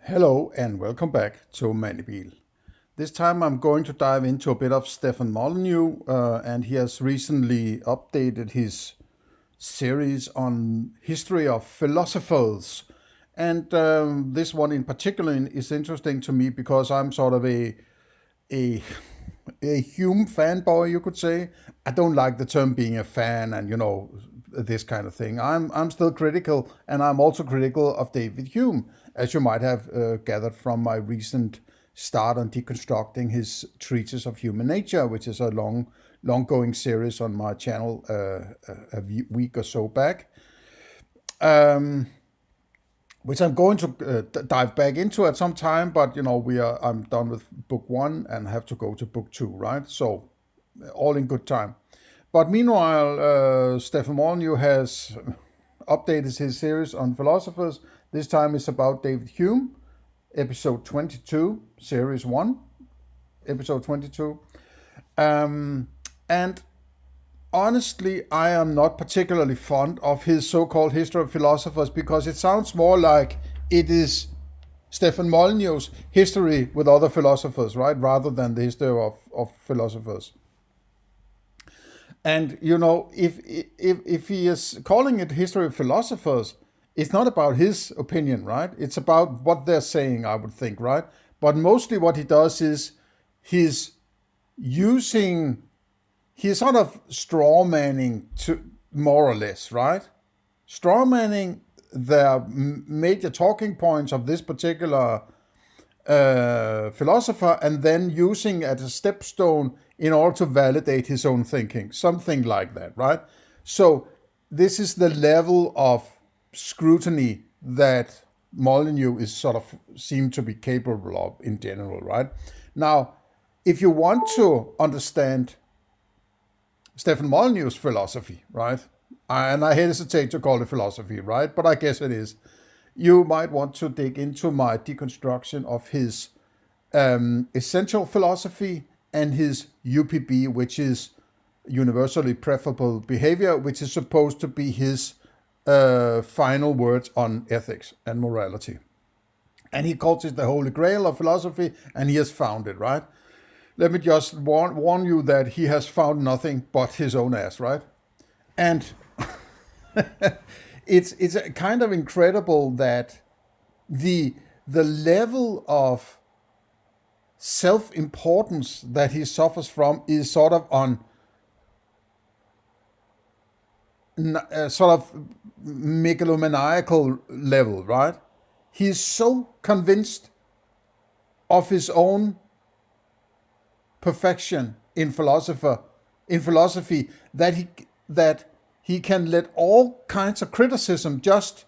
Hello and welcome back to Manibil. This time I'm going to dive into a bit of Stefan Molyneux, and he has recently updated his series on history of philosophers. And this one in particular is interesting to me because I'm sort of a a Hume fanboy, you could say. I don't like the term being a fan and this kind of thing. I'm still critical, and I'm also critical of David Hume, as you might have gathered from my recent start on deconstructing his treatise of human nature, which is a long going series on my channel week or so back. Um, which I'm going to dive back into at some time. But I'm done with book one and have to go to book two, right? So all in good time. But meanwhile, Stefan Molyneux has updated his series on philosophers. This time it's about David Hume, episode 22, series one, episode 22. And honestly, I am not particularly fond of his so-called history of philosophers because it sounds more like it is Stefan Molyneux's history with other philosophers, right, rather than the history of philosophers. And if he is calling it history of philosophers, it's not about his opinion, right? It's about what they're saying, I would think, right? But mostly what he does is he's using he's sort of straw manning to more or less, right? Straw manning the major talking points of this particular philosopher and then using it as a stepstone in order to validate his own thinking, something like that, right? So this is the level of scrutiny that Molyneux is sort of seem to be capable of in general, right? Now, if you want to understand Stefan Molyneux's philosophy, right? And I hesitate to call it philosophy, right? But I guess it is. You might want to dig into my deconstruction of his essential philosophy and his UPB, which is universally preferable behavior, which is supposed to be his final words on ethics and morality. And he calls it the holy grail of philosophy, and he has found it, right? Let me just warn you that he has found nothing but his own ass, right? And it's kind of incredible that the the level of self-importance that he suffers from is sort of on sort of megalomaniacal level, right? He's so convinced of his own perfection in philosophy that he can let all kinds of criticism just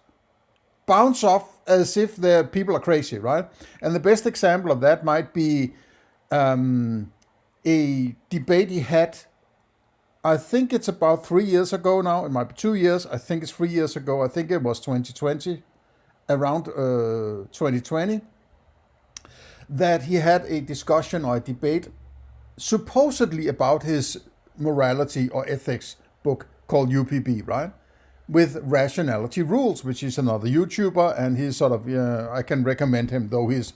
bounce off as if the people are crazy, right? And the best example of that might be a debate he had. I think it's about 3 years ago now. It might be 2 years. I think it's 3 years ago. I think it was 2020, around 2020, that he had a discussion or a debate supposedly about his morality or ethics book called UPB, right? With Rationality Rules, which is another YouTuber, and he's sort of, I can recommend him, though he's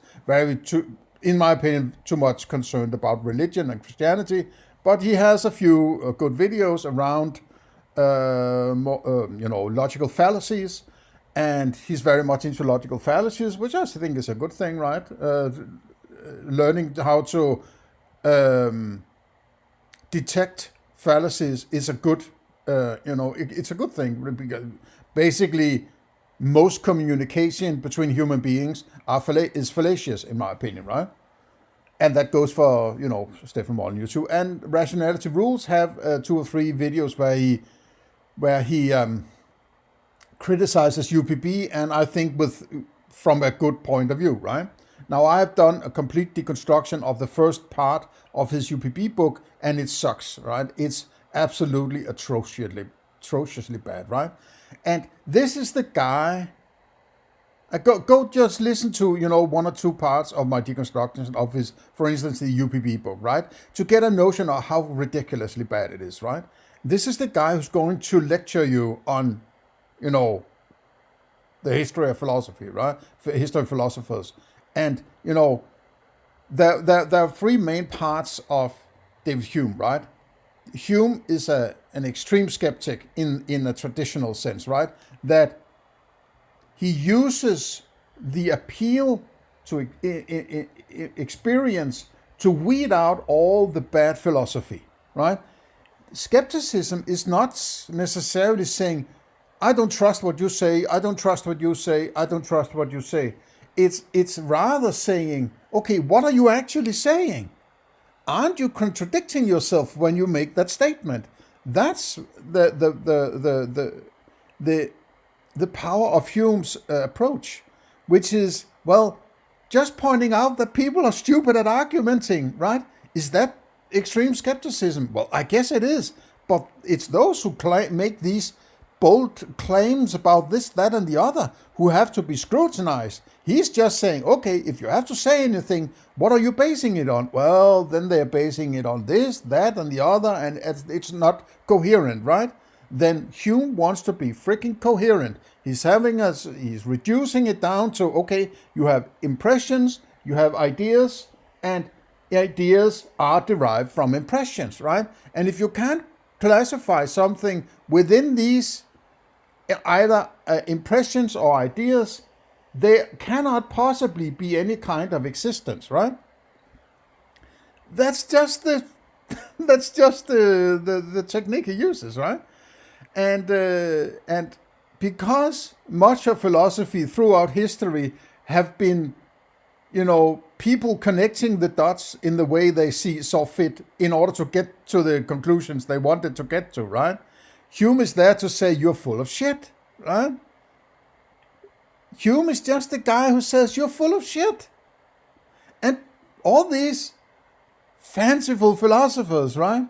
in my opinion, too much concerned about religion and Christianity, but he has a few good videos around, logical fallacies, and he's very much into logical fallacies, which I think is a good thing, right? Learning how to um, detect fallacies is a good, it's a good thing. Because basically, most communication between human beings is fallacious, in my opinion, right? And that goes for Stefan Molyneux too. And Rationality Rules have two or three videos where he criticizes UPB, and I think with from a good point of view, right? Now I have done a complete deconstruction of the first part of his UPB book, and it sucks, right? It's absolutely atrociously bad, right? And this is the guy. Go just listen to one or two parts of my deconstruction of his, for instance, the UPB book, right, to get a notion of how ridiculously bad it is, right? This is the guy who's going to lecture you on, you know, the history of philosophy, right? History of philosophers. And, there are three main parts of David Hume, right? Hume is an extreme skeptic in a traditional sense, right? That he uses the appeal to experience to weed out all the bad philosophy, right? Skepticism is not necessarily saying, I don't trust what you say, I don't trust what you say, I don't trust what you say. It's rather saying, okay, what are you actually saying? Aren't you contradicting yourself when you make that statement? That's the power of Hume's approach, which is, well, just pointing out that people are stupid at argumenting, right? Is that extreme skepticism? Well, I guess it is, but it's those who make these bold claims about this, that, and the other who have to be scrutinized. He's just saying, okay, if you have to say anything, what are you basing it on? Well, then they're basing it on this, that, and the other, and it's not coherent, right? Then Hume wants to be freaking coherent. He's reducing it down to, okay, you have impressions, you have ideas, and ideas are derived from impressions, right? And if you can't classify something within these either impressions or ideas, there cannot possibly be any kind of existence, right? That's just the the technique he uses, right? And because much of philosophy throughout history have been, people connecting the dots in the way they saw fit in order to get to the conclusions they wanted to get to, right? Hume is there to say you're full of shit, right? Hume is just the guy who says you're full of shit. And all these fanciful philosophers, right?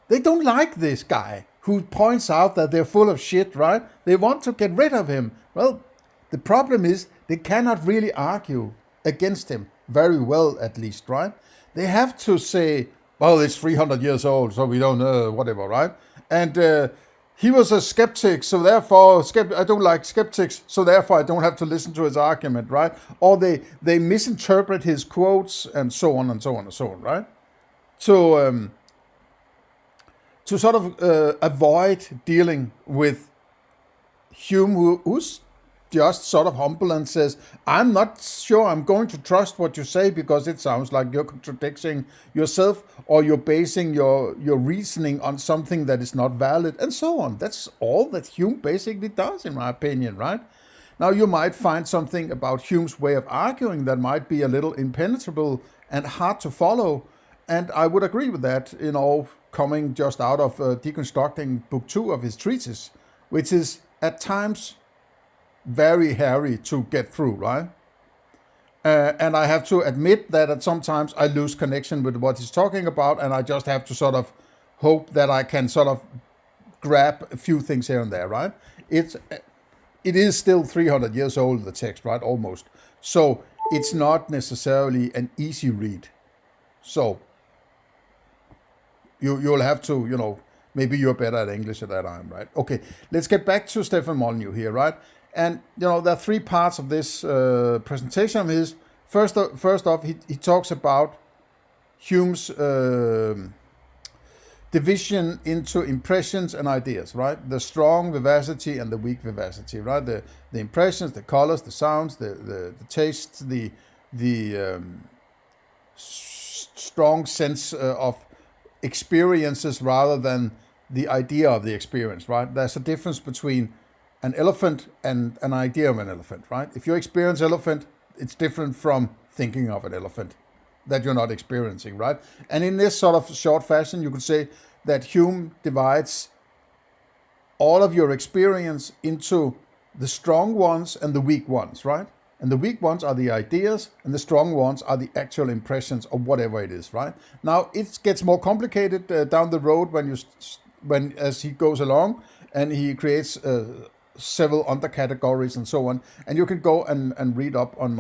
They don't like this guy who points out that they're full of shit, right? They want to get rid of him. Well, the problem is they cannot really argue against him very well, at least, right? They have to say, well, it's 300 years old, so we don't know, whatever, right? And he was a skeptic, so therefore, I don't like skeptics, so therefore I don't have to listen to his argument, right? Or they misinterpret his quotes, and so on and so on and so on, right? So, to sort of avoid dealing with Hume, who's just sort of humble and says, I'm not sure I'm going to trust what you say because it sounds like you're contradicting yourself or you're basing your reasoning on something that is not valid, and so on. That's all that Hume basically does, in my opinion, right? Now, you might find something about Hume's way of arguing that might be a little impenetrable and hard to follow, and I would agree with that, coming just out of deconstructing book 2 of his treatise, which is at times very hairy to get through, right? And I have to admit that at sometimes I lose connection with what he's talking about, and I just have to sort of hope that I can sort of grab a few things here and there, right? It is still 300 years old, the text, right? Almost. So it's not necessarily an easy read. So you'll have to, maybe you're better at English than I am, right? Okay, let's get back to Stefan Molyneux here, right? And, there are three parts of this presentation of his. First off, he talks about Hume's division into impressions and ideas, right? The strong vivacity and the weak vivacity, right? The impressions, the colors, the sounds, the tastes, the strong sense of experiences rather than the idea of the experience, right? There's a difference between an elephant and an idea of an elephant, right? If you experience elephant, it's different from thinking of an elephant that you're not experiencing, right? And in this sort of short fashion, you could say that Hume divides all of your experience into the strong ones and the weak ones, right? And the weak ones are the ideas, and the strong ones are the actual impressions of whatever it is, right? Now, it gets more complicated down the road when as he goes along, and he creates several undercategories and so on. And you can go and read up on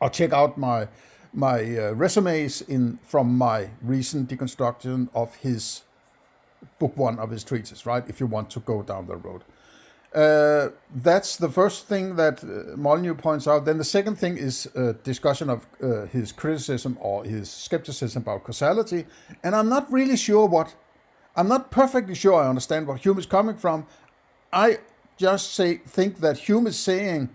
or check out my resumes from my recent deconstruction of his book 1 of his treatise, right? If you want to go down the road. That's the first thing that Molyneux points out. Then the second thing is discussion of his criticism or his skepticism about causality. And I'm not really sure I'm not perfectly sure I understand what Hume is coming from. I just think that Hume is saying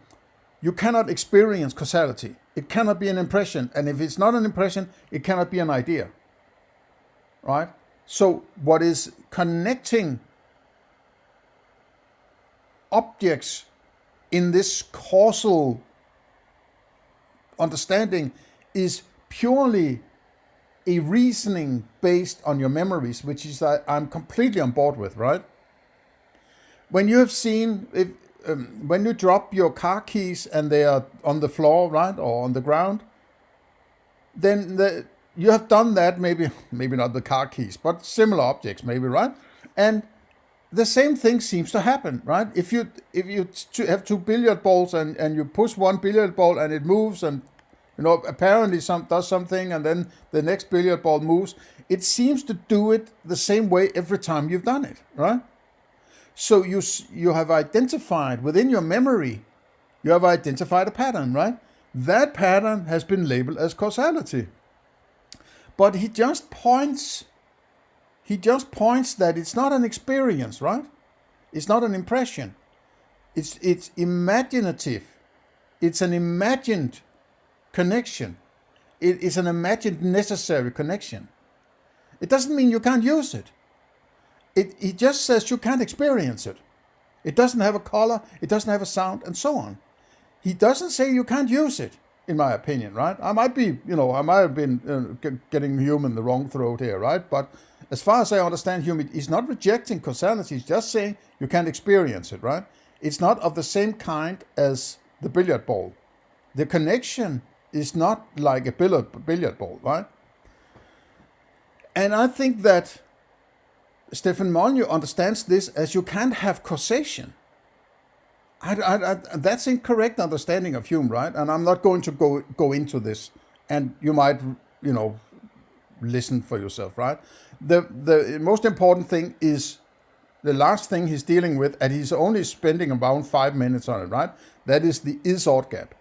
you cannot experience causality. It cannot be an impression. And if it's not an impression, it cannot be an idea. Right? So what is connecting objects in this causal understanding is purely a reasoning based on your memories, which is I'm completely on board with, right? When you have seen, when you drop your car keys and they are on the floor, right, or on the ground, then you have done that, maybe not the car keys, but similar objects, maybe, right? And the same thing seems to happen, right? If you have two billiard balls and you push one billiard ball and it moves and apparently does something, and then the next billiard ball moves, it seems to do it the same way every time you've done it, right? So you have identified within your memory, you have identified a pattern, right? That pattern has been labeled as causality. But he just points that it's not an experience, right? It's not an impression. It's imaginative. It's an imagined connection. It is an imagined necessary connection. It doesn't mean you can't use it. He just says you can't experience it. It doesn't have a color, it doesn't have a sound, and so on. He doesn't say you can't use it, in my opinion, right? I might have been getting Hume in the wrong throat here, right? But as far as I understand Hume, he's not rejecting causality, he's just saying you can't experience it, right? It's not of the same kind as the billiard ball. The connection is not like a billiard ball, right? And I think that Stefan Molyneux understands this as you can't have causation. That's incorrect understanding of Hume, right? And I'm not going to go into this, and you might, listen for yourself, right? The most important thing is the last thing he's dealing with, and he's only spending about 5 minutes on it, right? That is the is-ought gap.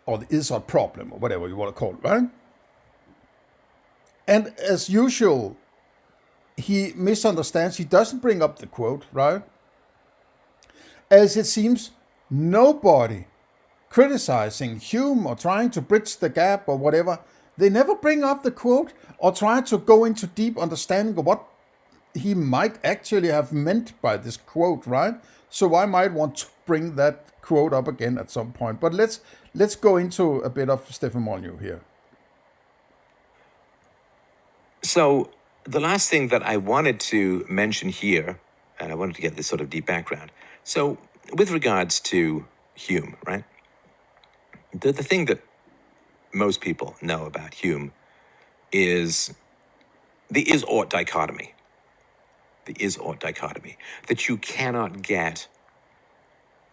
Or the is-ought problem, or whatever you want to call it, right? And as usual, he misunderstands. He doesn't bring up the quote, right? As it seems nobody criticizing Hume or trying to bridge the gap or whatever, they never bring up the quote or try to go into deep understanding of what he might actually have meant by this quote, right? So I might want to bring that quote up again at some point. But let's go into a bit of Stefan Molyneux here. So the last thing that I wanted to mention here, and I wanted to get this sort of deep background. So with regards to Hume, right? The thing that most people know about Hume is the is-ought dichotomy. The is-ought dichotomy. That you cannot get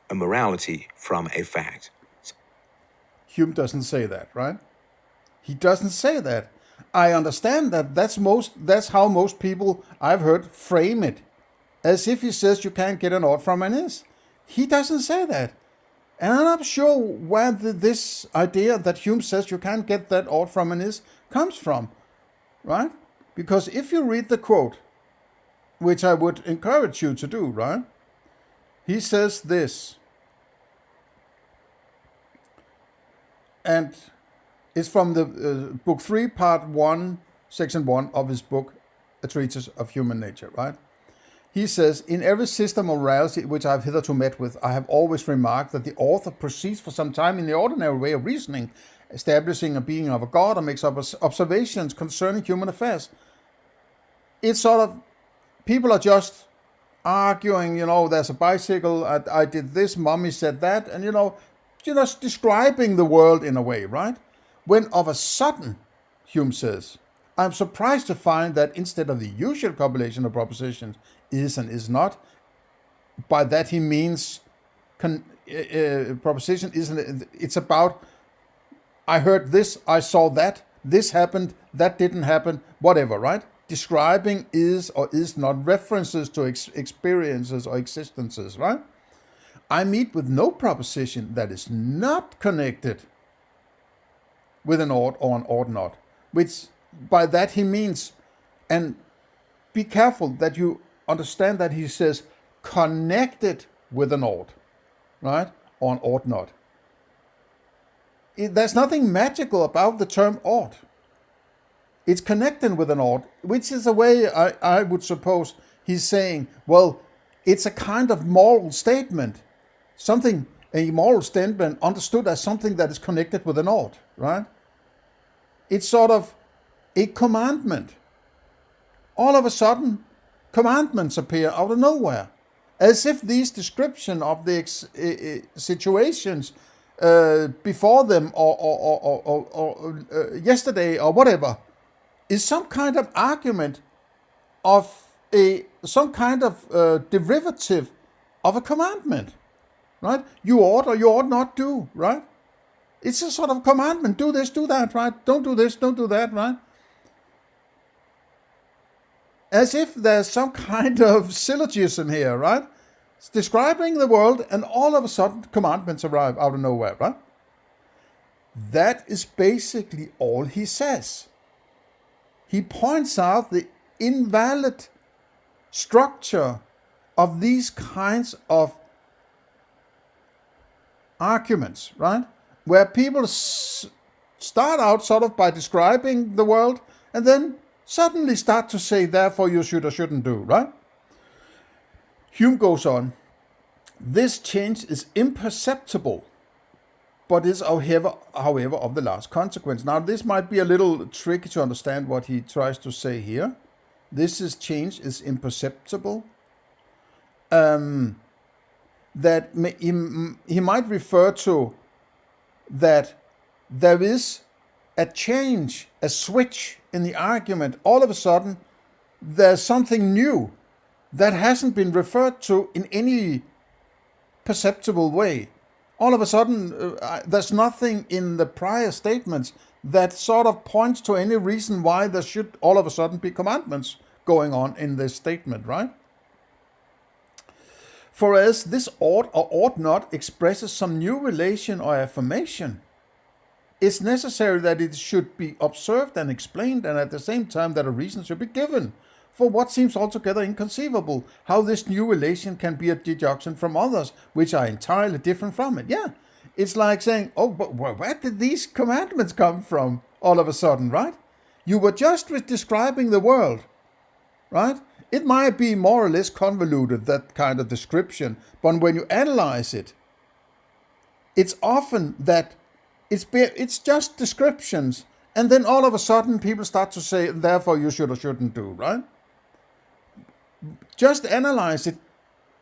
a morality from a fact. Hume doesn't say that, right? He doesn't say that. I understand that that's how most people I've heard frame it, as if he says you can't get an ought from an is. He doesn't say that. And I'm not sure where this idea that Hume says you can't get that ought from an is comes from, right? Because if you read the quote, which I would encourage you to do, right? He says this, and it's from the book 3, part 1, section 1 of his book, A Treatise of Human Nature, right? He says, in every system of morality which I have hitherto met with, I have always remarked that the author proceeds for some time in the ordinary way of reasoning, establishing a being of a god, or makes observations concerning human affairs. It's sort of, people are just arguing, there's a bicycle, I did this, mommy said that, and just describing the world in a way, right? When of a sudden, Hume says, I'm surprised to find that instead of the usual copulation of propositions, is and is not, by that he means proposition isn't, it's about, I heard this, I saw that, this happened, that didn't happen, whatever, right? describing is or is not references to experiences or existences, right? I meet with no proposition that is not connected with an ought or an ought not, which by that he means, and be careful that you understand that he says connected with an ought, right? Or an ought not. There's nothing magical about the term ought. It's connected with an ought, which is a way I would suppose he's saying, well, it's a kind of moral statement. Something, a moral statement understood as something that is connected with an ought, right? It's sort of a commandment. All of a sudden, commandments appear out of nowhere, as if these description of the situations before them or yesterday or whatever is some kind of argument of some kind of derivative of a commandment, right? You ought or you ought not do, right? It's a sort of commandment. Do this, do that, right? Don't do this, don't do that, right? As if there's some kind of syllogism here, right? It's describing the world, and all of a sudden commandments arrive out of nowhere, right? That is basically all he says. He points out the invalid structure of these kinds of arguments, right? Where people start out sort of by describing the world and then suddenly start to say, therefore you should or shouldn't do, right? Hume goes on, this change is imperceptible, but is however of the last consequence. Now this might be a little tricky to understand what he tries to say here. Change is imperceptible. That he might refer to that there is a change, a switch in the argument. All of a sudden, there's something new that hasn't been referred to in any perceptible way. All of a sudden, there's nothing in the prior statements that sort of points to any reason why there should all of a sudden be commandments going on in this statement, right? For as this ought or ought not expresses some new relation or affirmation, it's necessary that it should be observed and explained, and at the same time that a reason should be given for what seems altogether inconceivable, how this new relation can be a deduction from others which are entirely different from it. Yeah, it's like saying, oh, but where did these commandments come from all of a sudden, right? You were just describing the world, right? It might be more or less convoluted, that kind of description, but when you analyze it, it's often that it's just descriptions, and then all of a sudden people start to say, therefore you should or shouldn't do, right? Just analyze it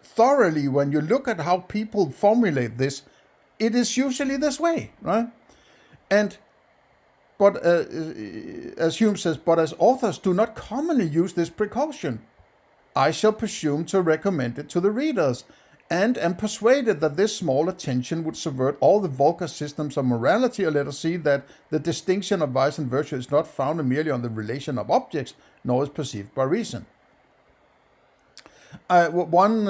thoroughly. When you look at how people formulate this, it is usually this way, right? But as Hume says, but as authors do not commonly use this precaution, I shall presume to recommend it to the readers, and am persuaded that this small attention would subvert all the vulgar systems of morality, or let us see that the distinction of vice and virtue is not founded merely on the relation of objects, nor is perceived by reason. One,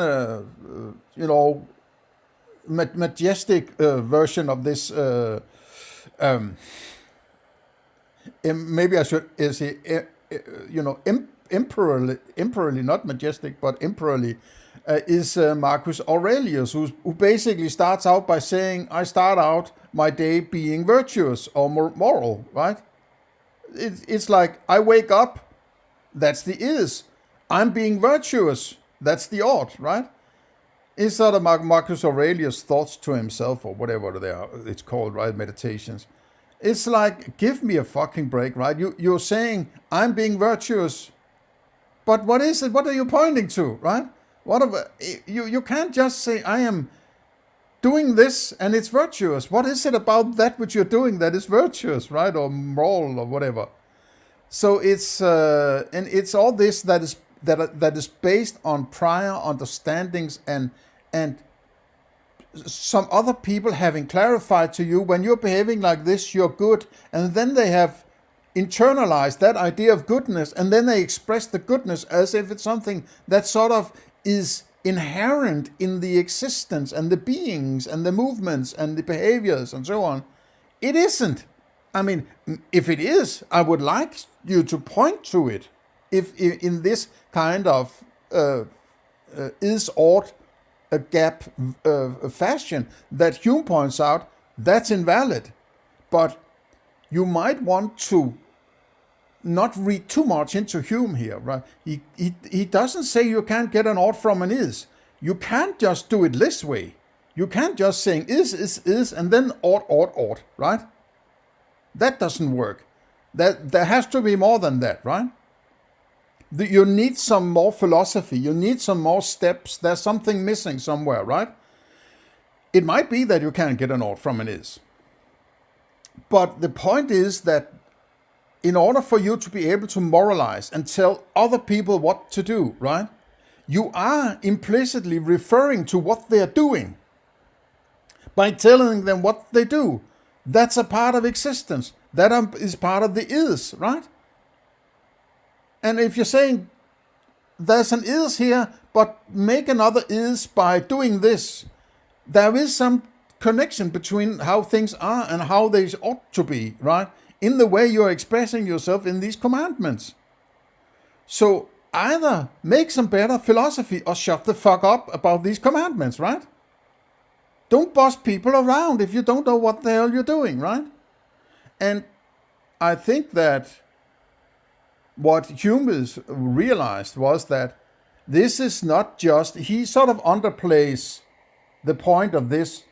majestic version of this, maybe I should say, emperorly, not majestic, but emperorly, is Marcus Aurelius, who basically starts out by saying, I start out my day being virtuous or moral, right? It's like, I wake up, that's the is. I'm being virtuous, that's the ought, right? It's sort of Marcus Aurelius' thoughts to himself, or whatever it's called, right? Meditations. It's like, give me a fucking break, right? You're saying, I'm being virtuous, but what is it? What are you pointing to, right? You can't just say, I am doing this and it's virtuous. What is it about that which you're doing that is virtuous, right? Or moral or whatever. So it's and it's all this that is based on prior understandings and some other people having clarified to you, when you're behaving like this, you're good, and then they have internalize that idea of goodness, and then they express the goodness as if it's something that sort of is inherent in the existence and the beings and the movements and the behaviors and so on. It isn't. I mean, if it is, I would like you to point to it. If in this kind of is-ought gap fashion that Hume points out, that's invalid. But you might want to not read too much into Hume here, right? He doesn't say you can't get an ought from an is. You can't just do it this way. You can't just saying is, and then ought, right? That doesn't work. There has to be more than that, right? You need some more philosophy. You need some more steps. There's something missing somewhere, right? It might be that you can't get an ought from an is. But the point is that in order for you to be able to moralize and tell other people what to do, right? You are implicitly referring to what they're doing by telling them what they do. That's a part of existence. That is part of the is, right? And if you're saying there's an is here, but make another is by doing this, there is some connection between how things are and how they ought to be, right? In the way you're expressing yourself in these commandments. So either make some better philosophy or shut the fuck up about these commandments, right? Don't boss people around if you don't know what the hell you're doing, right? And I think that what Hume realized was that this is not just, he sort of underplays the point of this,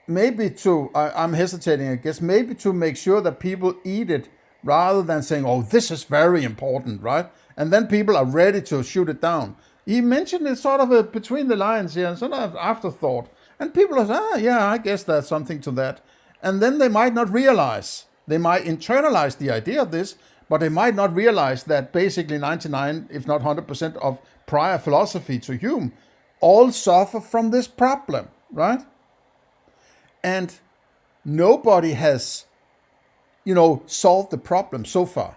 maybe to, I'm hesitating, I guess, maybe to make sure that people eat it rather than saying, oh, this is very important, right? And then people are ready to shoot it down. He mentioned it sort of between the lines here, and sort of afterthought. And people are saying, yeah, I guess there's something to that. And then they might not realize, they might internalize the idea of this, but they might not realize that basically 99, if not 100% of prior philosophy to Hume all suffer from this problem, right? And nobody has, solved the problem so far,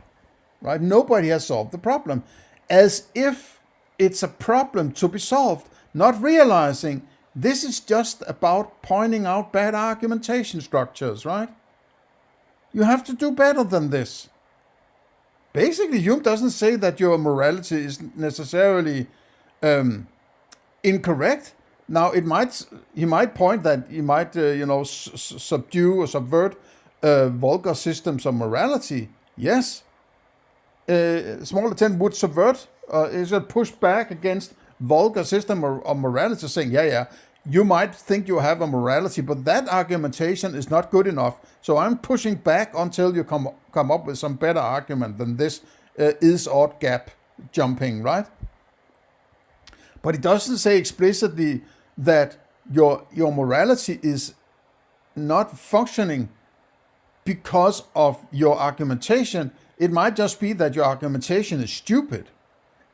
right? Nobody has solved the problem, as if it's a problem to be solved, not realizing this is just about pointing out bad argumentation structures, right? You have to do better than this. Basically, Hume doesn't say that your morality is necessarily incorrect. Now, he might point that he might, subdue or subvert vulgar systems of morality. Yes, Small 10 would subvert, is a push back against vulgar system of morality, saying, yeah, you might think you have a morality, but that argumentation is not good enough. So I'm pushing back until you come up with some better argument than this is-ought gap jumping, right? But it doesn't say explicitly that your morality is not functioning because of your argumentation. It might just be that your argumentation is stupid.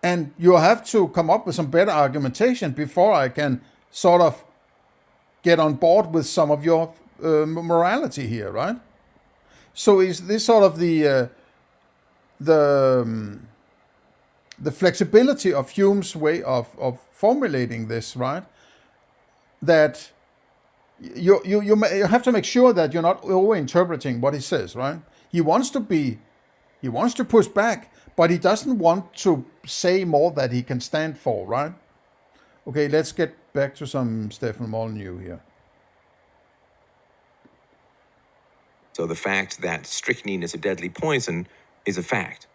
And you have to come up with some better argumentation before I can sort of get on board with some of your morality here, right? So is this sort of the flexibility of Hume's way of formulating this, right? That you have to make sure that you're not over-interpreting what he says, right? He wants to push back, but he doesn't want to say more that he can stand for, right? Okay, let's get back to some Stefan Molyneux here. So the fact that strychnine is a deadly poison is a fact.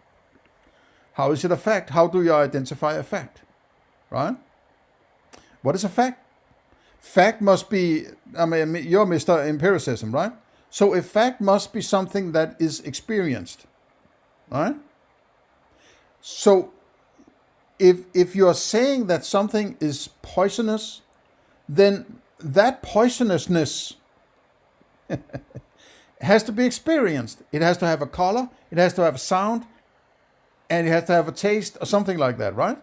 How is it a fact? How do you identify a fact, right? What is a fact? Fact must be, you're Mr. Empiricism, right? So a fact must be something that is experienced, right? So if you're saying that something is poisonous, then that poisonousness has to be experienced. It has to have a color, it has to have a sound, and it has to have a taste or something like that, right?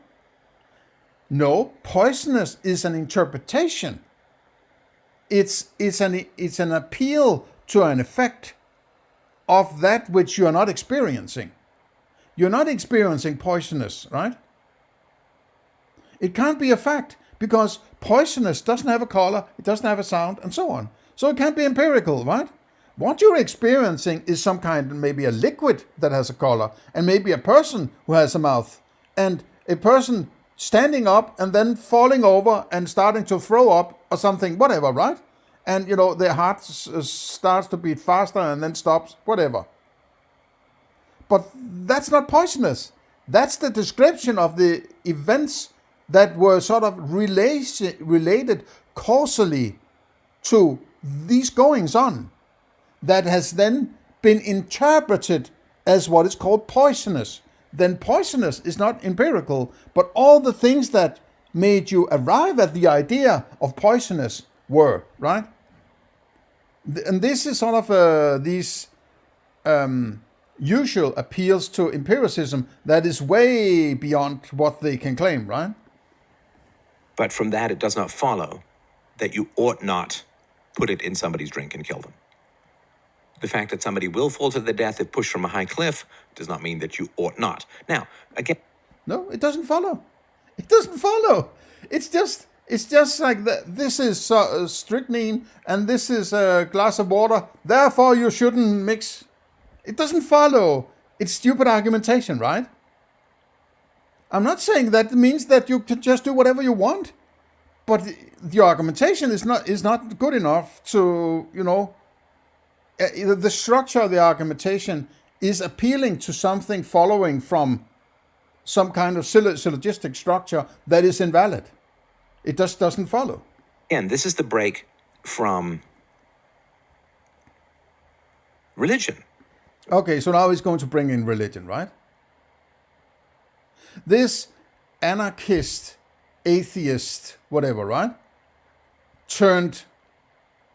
No, poisonous is an interpretation. It's an appeal to an effect of that which you are not experiencing. You're not experiencing poisonous, right? It can't be a fact because poisonous doesn't have a color, it doesn't have a sound, and so on. So it can't be empirical, right? What you're experiencing is some kind, maybe a liquid that has a color, and maybe a person who has a mouth, and a person standing up and then falling over and starting to throw up or something, whatever, right? And, their heart starts to beat faster and then stops, whatever. But that's not poisonous. That's the description of the events that were sort of related causally to these goings on that has then been interpreted as what is called poisonous. Then poisonous is not empirical, but all the things that made you arrive at the idea of poisonous were, right? And this is sort of these usual appeals to empiricism that is way beyond what they can claim, right? But from that, it does not follow that you ought not put it in somebody's drink and kill them. The fact that somebody will fall to their death if pushed from a high cliff does not mean that you ought not. Now, again... No, it doesn't follow. It doesn't follow. It's just like this is strychnine and this is a glass of water. Therefore, you shouldn't mix. It doesn't follow. It's stupid argumentation, right? I'm not saying that means that you can just do whatever you want, but the argumentation is not good enough to, the structure of the argumentation is appealing to something following from some kind of syllogistic structure that is invalid. It just doesn't follow. And this is the break from religion. Okay, so now he's going to bring in religion, right? This anarchist, atheist, whatever, right? Turned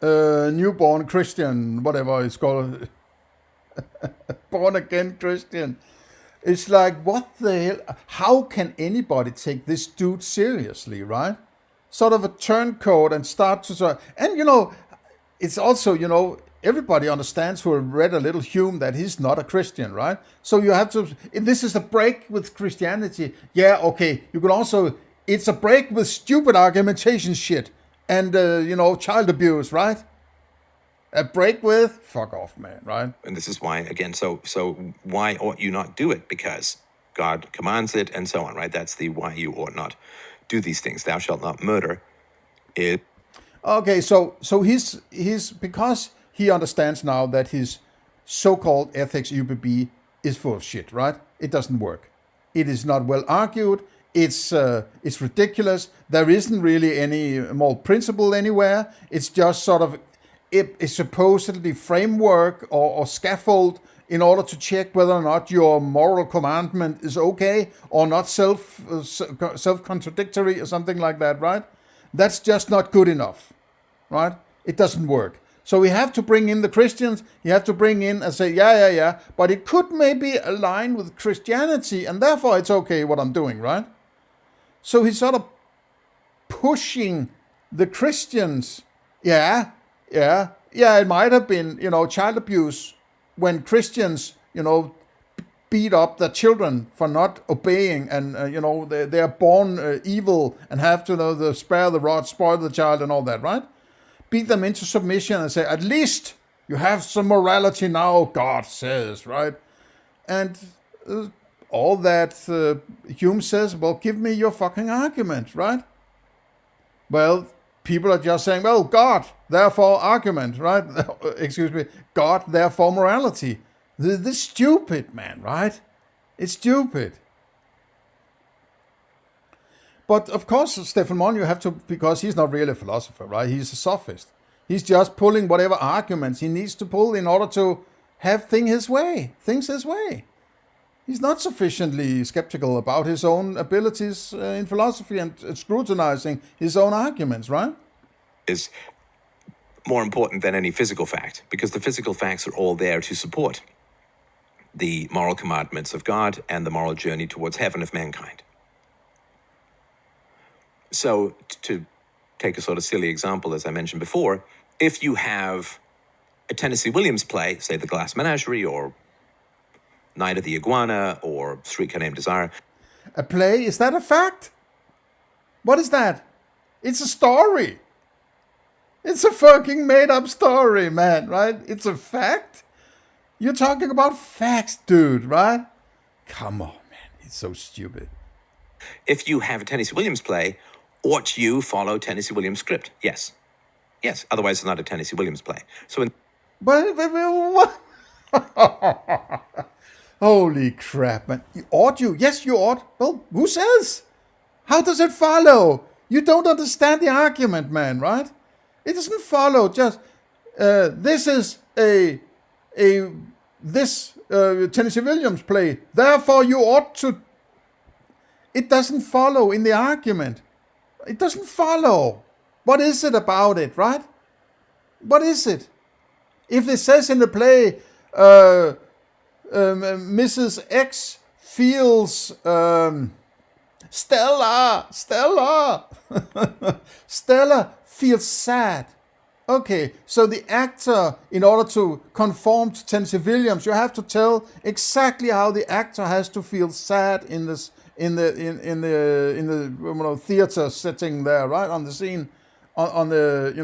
newborn Christian, whatever it's called, born again Christian. It's like, what the hell? How can anybody take this dude seriously, right? Sort of a turncoat and start to... And, it's also, everybody understands who have read a little Hume that he's not a Christian, right? So you have to... This is a break with Christianity. Yeah, okay. You could also... It's a break with stupid argumentation shit and, child abuse, right? A break with... Fuck off, man, right? And this is why, again, so why ought you not do it? Because God commands it and so on, right? That's the why you ought not do these things. Thou shalt not murder. Okay, so he's because he understands now that his so-called ethics UBB is full of shit, right? It doesn't work. It is not well argued. It's ridiculous. There isn't really any moral principle anywhere. It's just sort of a supposedly framework or scaffold in order to check whether or not your moral commandment is okay or not self-contradictory or something like that, right? That's just not good enough, right? It doesn't work. So we have to bring in the Christians. You have to bring in and say, yeah, but it could maybe align with Christianity, and therefore it's okay what I'm doing, right? So he's sort of pushing the Christians. Yeah, it might have been, child abuse when Christians, beat up their children for not obeying and, they are born evil and have to, spare the rod, spoil the child and all that, right? Beat them into submission and say, at least you have some morality now, God says, right? And all that Hume says, well, give me your fucking argument, right? Well, people are just saying, well, God, therefore argument, right? Excuse me, God, therefore morality. This is stupid, man, right? It's stupid. But of course, Stefan Molyneux, you have to, because he's not really a philosopher, right? He's a sophist. He's just pulling whatever arguments he needs to pull in order to have things his way. He's not sufficiently skeptical about his own abilities in philosophy and scrutinizing his own arguments, right? Is more important than any physical fact, because the physical facts are all there to support the moral commandments of God and the moral journey towards heaven of mankind. So to take a sort of silly example, as I mentioned before, if you have a Tennessee Williams play, say The Glass Menagerie or Night of the Iguana or Streetcar Named Desire. A play? Is that a fact? What is that? It's a story. It's a fucking made up story, man, right? It's a fact? You're talking about facts, dude, right? Come on, man. It's so stupid. If you have a Tennessee Williams play, ought you follow Tennessee Williams' script? Yes. Yes. Otherwise, it's not a Tennessee Williams play. So But what? Holy crap, man. Ought you? Yes, you ought. Well, who says? How does it follow? You don't understand the argument, man, right? It doesn't follow just, this is this Tennessee Williams play, therefore you ought to. It doesn't follow in the argument. It doesn't follow. What is it about it, right? What is it? If it says in the play, Mrs. X feels Stella feels sad. Okay, so the actor, in order to conform to Tennessee Williams, you have to tell exactly how the actor has to feel sad in this in the theater setting there, right, on the scene, on the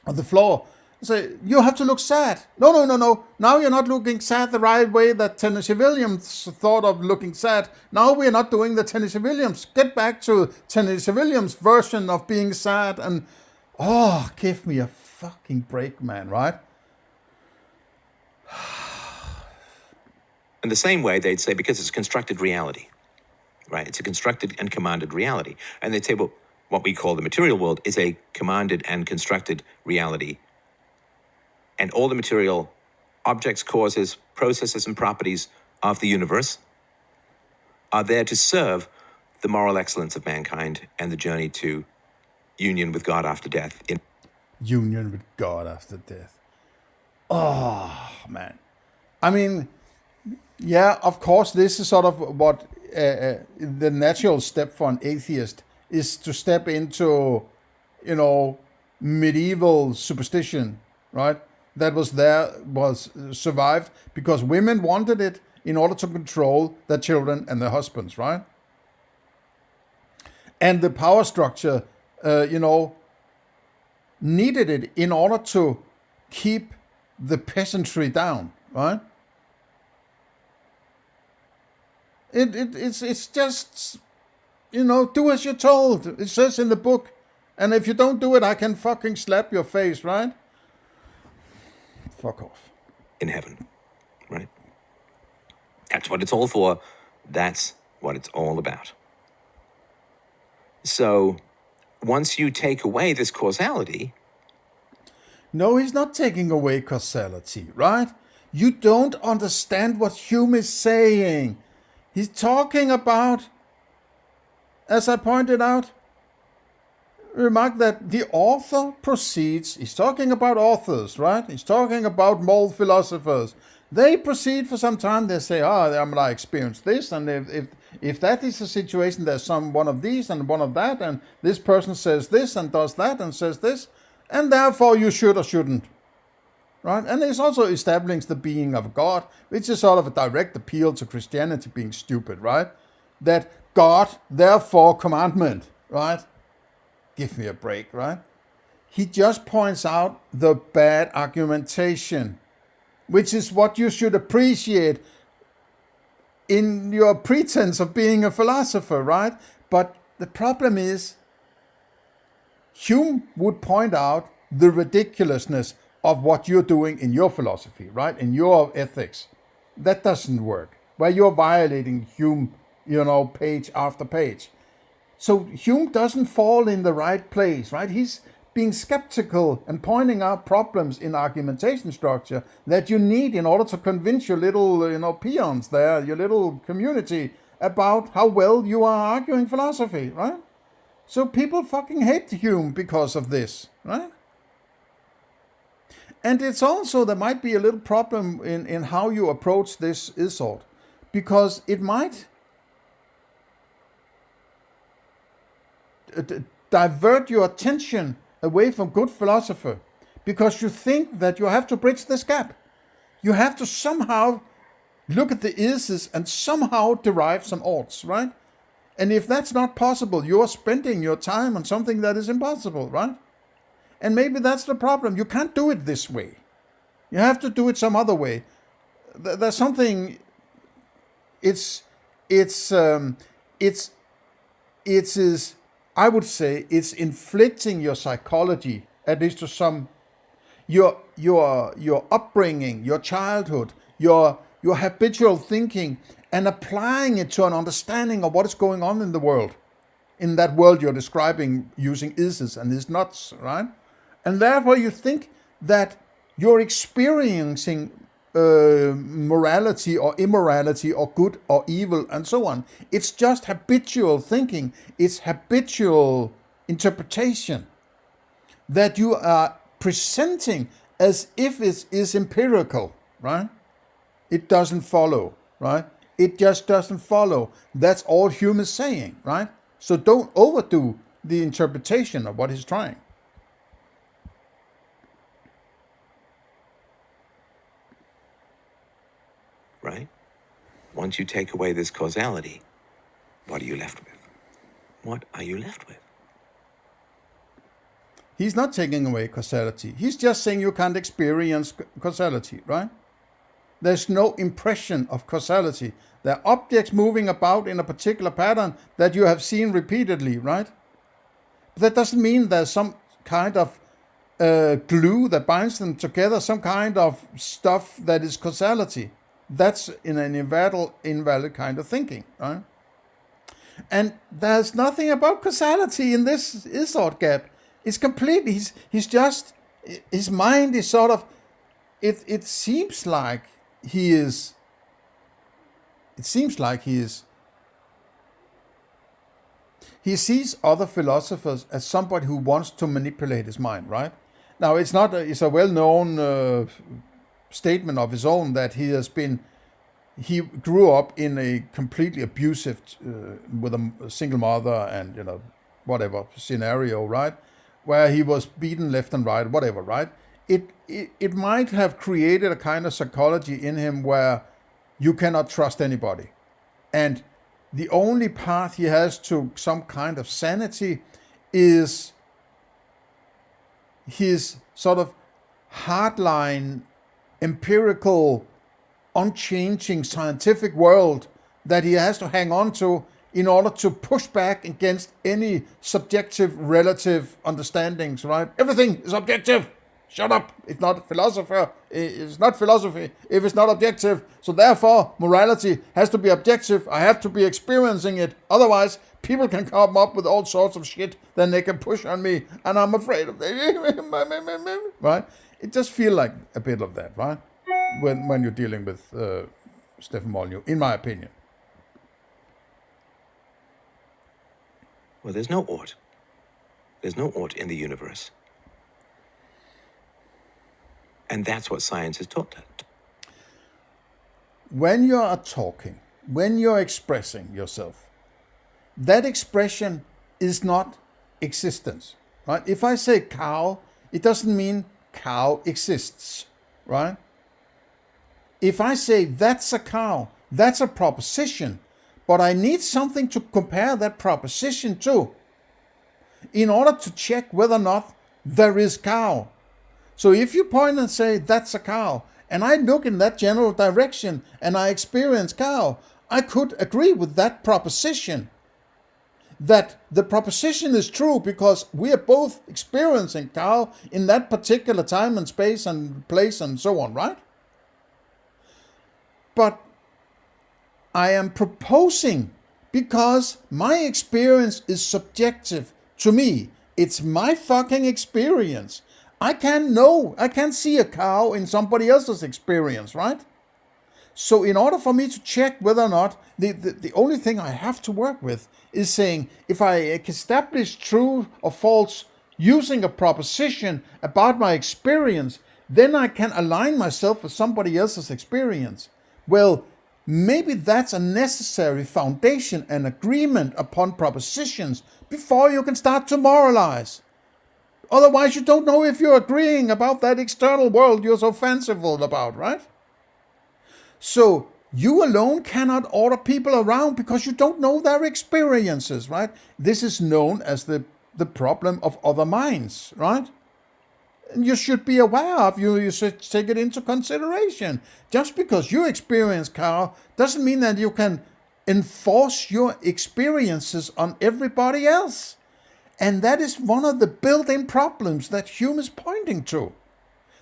on the floor. So you have to look sad. No. Now you're not looking sad the right way that Tennessee Williams thought of looking sad. Now we're not doing the Tennessee Williams. Get back to Tennessee Williams' version of being sad and, oh, give me a fucking break, man, right? in the same way, they'd say, because it's constructed reality, right? It's a constructed and commanded reality. And they'd say, well, what we call the material world is a commanded and constructed reality. And all the material objects, causes, processes, and properties of the universe are there to serve the moral excellence of mankind and the journey to union with God after death. Union with God after death. Oh, man. I mean, yeah, of course, this is sort of what the natural step for an atheist is, to step into, medieval superstition, right? That was survived because women wanted it in order to control their children and their husbands, right? And the power structure, needed it in order to keep the peasantry down, right? It's just, do as you're told. It says in the book. And if you don't do it, I can fucking slap your face, right? Fuck off. In heaven, right? That's what it's all for. That's what it's all about. So once you take away this causality... No, he's not taking away causality, right? You don't understand what Hume is saying. He's talking about, as I pointed out, remark that the author proceeds, he's talking about authors, right? He's talking about moral philosophers. They proceed for some time, they say, I experienced this, and if that is the situation, there's one of these and one of that, and this person says this and does that and says this, and therefore you should or shouldn't, right? And it's also establishing the being of God, which is sort of a direct appeal to Christianity being stupid, right? That God, therefore commandment, right? Give me a break, right? He just points out the bad argumentation, which is what you should appreciate in your pretense of being a philosopher, right? But the problem is, Hume would point out the ridiculousness of what you're doing in your philosophy, right? In your ethics. That doesn't work. Where you're violating Hume, page after page. So Hume doesn't fall in the right place, right? He's being skeptical and pointing out problems in argumentation structure that you need in order to convince your little, peons there, your little community, about how well you are arguing philosophy, right? So people fucking hate Hume because of this, right? And it's also, there might be a little problem in how you approach this insult, because it might divert your attention away from good philosophy, because you think that you have to bridge this gap. You have to somehow look at the is's and somehow derive some oughts, right? And if that's not possible, you are spending your time on something that is impossible, right? And maybe that's the problem. You can't do it this way. You have to do it some other way. There's something. It's I would say it's inflicting your psychology, at least to some, your upbringing, your childhood, your habitual thinking, and applying it to an understanding of what is going on in the world, in that world you're describing using is's and is nots, right? And therefore you think that you're experiencing morality or immorality or good or evil and so on. It's just habitual thinking. It's habitual interpretation that you are presenting as if it is empirical, right? It doesn't follow, right? It just doesn't follow. That's all Hume is saying, right? So don't overdo the interpretation of what he's trying. Right? Once you take away this causality, what are you left with? What are you left with? He's not taking away causality. He's just saying you can't experience causality, right? There's no impression of causality. There are objects moving about in a particular pattern that you have seen repeatedly, right? But that doesn't mean there's some kind of glue that binds them together, some kind of stuff that is causality. That's in an invalid kind of thinking, right? And there's nothing about causality in this is-ought gap. It's completely, he's just, his mind is sort of, it seems like he is, he sees other philosophers as somebody who wants to manipulate his mind, right? Now, it's a well-known statement of his own that he grew up in a completely abusive, with a single mother and, whatever scenario, right? Where he was beaten left and right, whatever, right? It might have created a kind of psychology in him where you cannot trust anybody. And the only path he has to some kind of sanity is his sort of hardline, empirical, unchanging scientific world that he has to hang on to in order to push back against any subjective relative understandings, right? Everything is objective. Shut up. It's not philosopher. It's not philosophy if it's not objective. So therefore, morality has to be objective. I have to be experiencing it. Otherwise, people can come up with all sorts of shit then they can push on me, and I'm afraid of that. Right? It just feels like a bit of that, right? When you're dealing with Stefan Molyneux, in my opinion. Well, there's no ought. There's no ought in the universe. And that's what science has taught us. When you are talking, when you're expressing yourself, that expression is not existence, right? If I say cow, it doesn't mean cow exists, right? If I say that's a cow, that's a proposition, but I need something to compare that proposition to in order to check whether or not there is cow. So if you point and say that's a cow, and I look in that general direction and I experience cow, I could agree with that proposition. That the proposition is true because we are both experiencing cow in that particular time and space and place and so on, right? But I am proposing because my experience is subjective to me. It's my fucking experience. I can't see a cow in somebody else's experience, right? So in order for me to check whether or not, the only thing I have to work with is saying, if I establish true or false using a proposition about my experience, then I can align myself with somebody else's experience. Well, maybe that's a necessary foundation and agreement upon propositions before you can start to moralize. Otherwise, you don't know if you're agreeing about that external world you're so fanciful about, right? So you alone cannot order people around because you don't know their experiences, right? This is known as the problem of other minds, right? And you should be aware of, you should take it into consideration. Just because you experience, Carl, doesn't mean that you can enforce your experiences on everybody else. And that is one of the built-in problems that Hume is pointing to.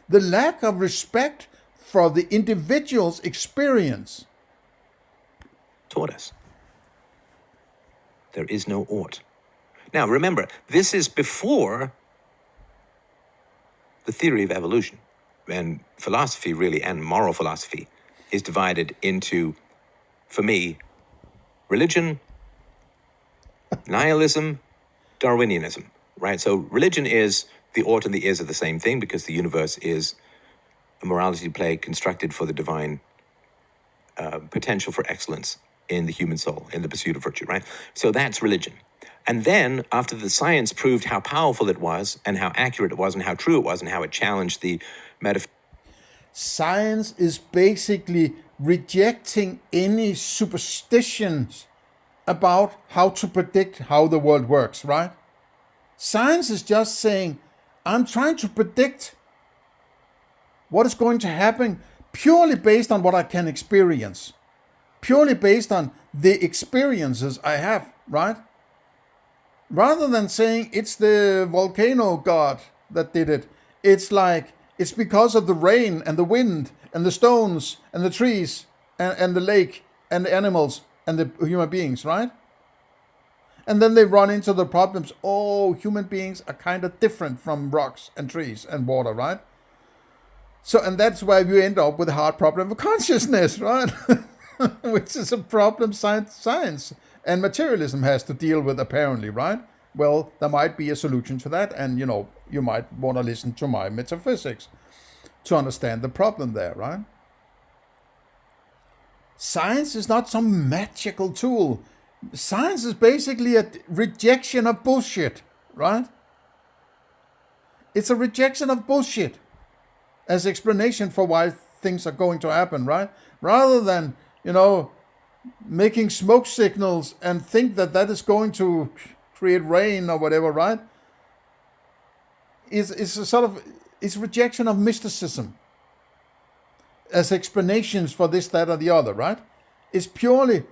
The lack of respect for the individual's experience. Taught us. There is no ought. Now, remember, this is before the theory of evolution. And philosophy, really, and moral philosophy, is divided into, for me, religion, nihilism, Darwinianism, right? So religion is the ought and the is are the same thing because the universe is a morality play constructed for the divine potential for excellence in the human soul, in the pursuit of virtue, right? So that's religion. And then, after the science proved how powerful it was, and how accurate it was, and how true it was, and how it challenged the metaphysics. Science is basically rejecting any superstitions about how to predict how the world works, right? Science is just saying, I'm trying to predict what is going to happen purely based on what I can experience, purely based on the experiences I have, right? Rather than saying it's the volcano god that did it, it's like it's because of the rain and the wind and the stones and the trees and the lake and the animals and the human beings, right? And then they run into the problems. Oh, human beings are kind of different from rocks and trees and water, right? So, and that's why you end up with a hard problem of consciousness, right? Which is a problem science and materialism has to deal with, apparently, right? Well, there might be a solution to that, and you might want to listen to my metaphysics to understand the problem there, right? Science is not some magical tool. Science is basically a rejection of bullshit, right? It's a rejection of bullshit as explanation for why things are going to happen, right? Rather than, making smoke signals and think that that is going to create rain or whatever, right? It's a sort of, it's rejection of mysticism as explanations for this, that, or the other, right?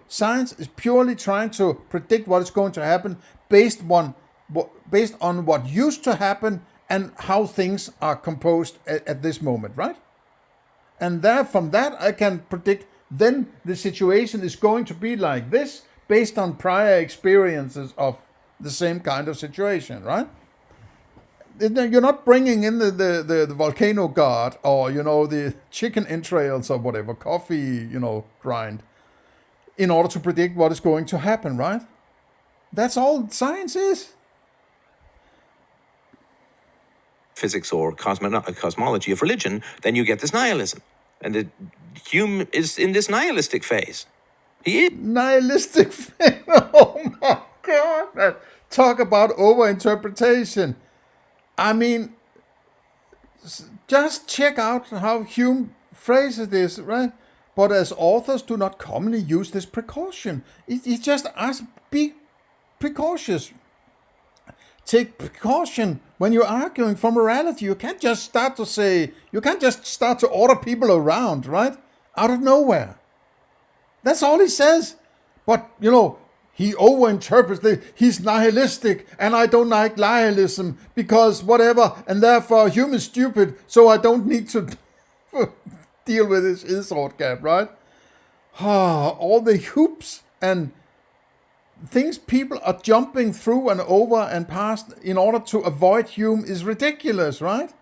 Science is purely trying to predict what is going to happen based on what used to happen and how things are composed at this moment, right? And from that I can predict then the situation is going to be like this based on prior experiences of the same kind of situation, right? You're not bringing in the volcano god or, the chicken entrails or whatever, coffee, grind, in order to predict what is going to happen, right? That's all science is. Physics or cosmology of religion, then you get this nihilism. And Hume is in this nihilistic phase. He is. Nihilistic phase? Oh my God. Talk about overinterpretation. I mean, just check out how Hume phrases this, right? But as authors do not commonly use this precaution. He just asks, be precautious. Take precaution when you're arguing for morality. You can't just start to order people around, right? Out of nowhere. That's all he says. But, he overinterprets he's nihilistic, and I don't like nihilism because whatever, and therefore Hume is stupid, so I don't need to deal with his thought gap, right? All the hoops and things people are jumping through and over and past in order to avoid Hume is ridiculous, right?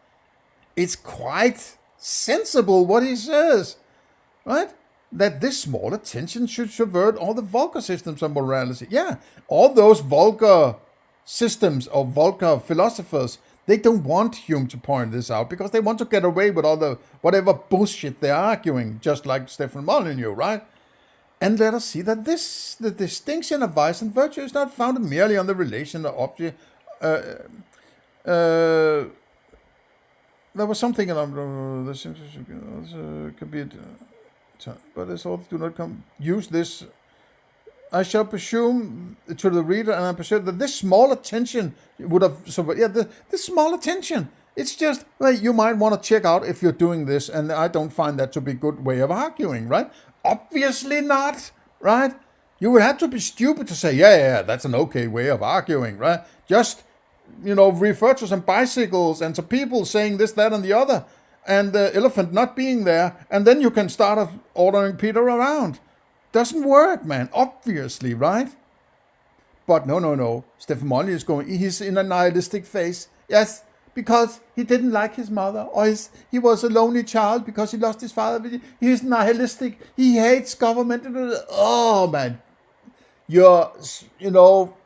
It's quite sensible what he says, right? That this small attention should subvert all the vulgar systems of morality. Yeah, all those vulgar systems or vulgar philosophers, they don't want Hume to point this out because they want to get away with all the whatever bullshit they're arguing, just like Stefan Molyneux, right? And let us see that the distinction of vice and virtue is not founded merely on the relation of Uh, there was something around this could be, but this author do not use this. I shall presume to the reader, and I presume that this small attention would have. So yeah, this small attention. It's just, well, you might want to check out if you're doing this, and I don't find that to be a good way of arguing, right? Obviously not, right? You would have to be stupid to say, yeah, that's an okay way of arguing, right? Just, refer to some bicycles and to people saying this, that, and the other, and the elephant not being there, and then you can start ordering Peter around. Doesn't work, man, obviously, right? But no. Stefan Molyneux he's in a nihilistic phase. Yes, because he didn't like his mother, or he was a lonely child because he lost his father. He's nihilistic. He hates government. Oh, man. You're, pseudo,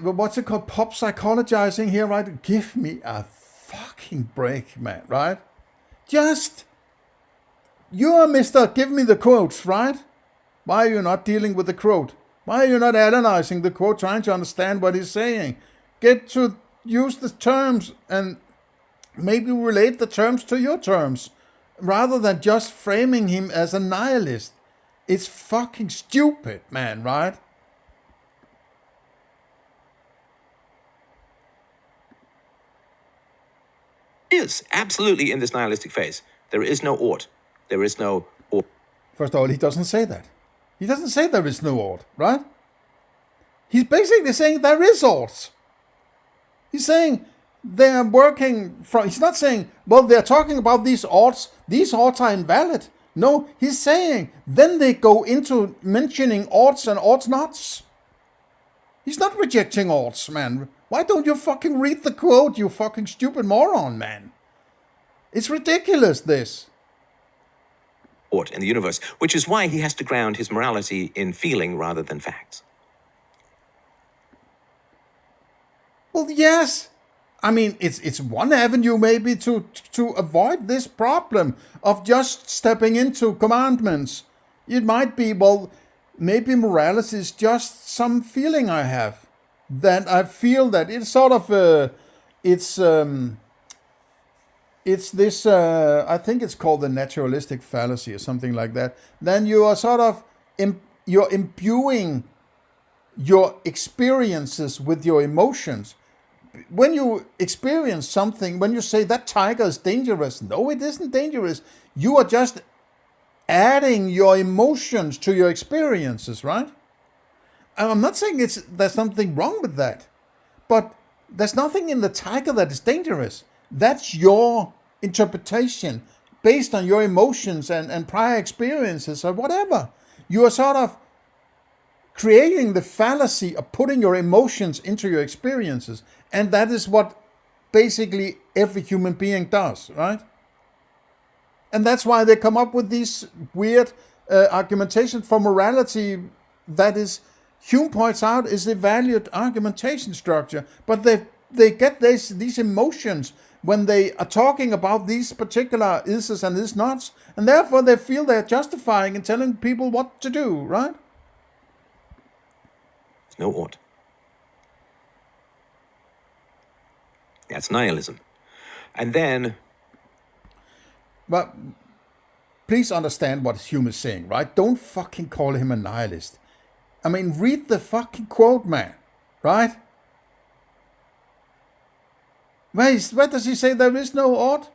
what's it called? Pop psychologizing here, right? Give me a fucking break, man, right? You're Mr. Give me the quotes, right? Why are you not dealing with the quote? Why are you not analyzing the quote, trying to understand what he's saying? Get to use the terms and maybe relate the terms to your terms, rather than just framing him as a nihilist. It's fucking stupid, man, right? Is absolutely in this nihilistic phase. There is no ought. There is no ought. First of all, he doesn't say that. He doesn't say there is no ought, right? He's basically saying there is ought. He's saying they're working from. He's not saying, well, they're talking about these oughts. These oughts are invalid. No, he's saying then they go into mentioning oughts and ought nots. He's not rejecting oughts, man. Why don't you fucking read the quote, you fucking stupid moron, man? It's ridiculous, this. Ought in the universe, which is why he has to ground his morality in feeling rather than facts. Well, yes. I mean, it's one avenue maybe to avoid this problem of just stepping into commandments. It might be, well, maybe morality is just some feeling I have. That I feel that it's sort of it's this I think it's called the naturalistic fallacy or something like that. Then you are sort of you're imbuing your experiences with your emotions. When you experience something, when you say that tiger is dangerous, no, it isn't dangerous. You are just adding your emotions to your experiences, right? I'm not saying there's something wrong with that, but there's nothing in the tiger that is dangerous. That's your interpretation based on your emotions and prior experiences or whatever. You are sort of creating the fallacy of putting your emotions into your experiences. And that is what basically every human being does, right? And that's why they come up with these weird argumentations for morality that is, Hume points out, is a valued argumentation structure. But they get these emotions when they are talking about these particular ises and is nots, and therefore they feel they're justifying and telling people what to do, right? No ought. That's nihilism. And then... But please understand what Hume is saying, right? Don't fucking call him a nihilist. I mean, read the fucking quote, man, right? Where does he say there is no ought?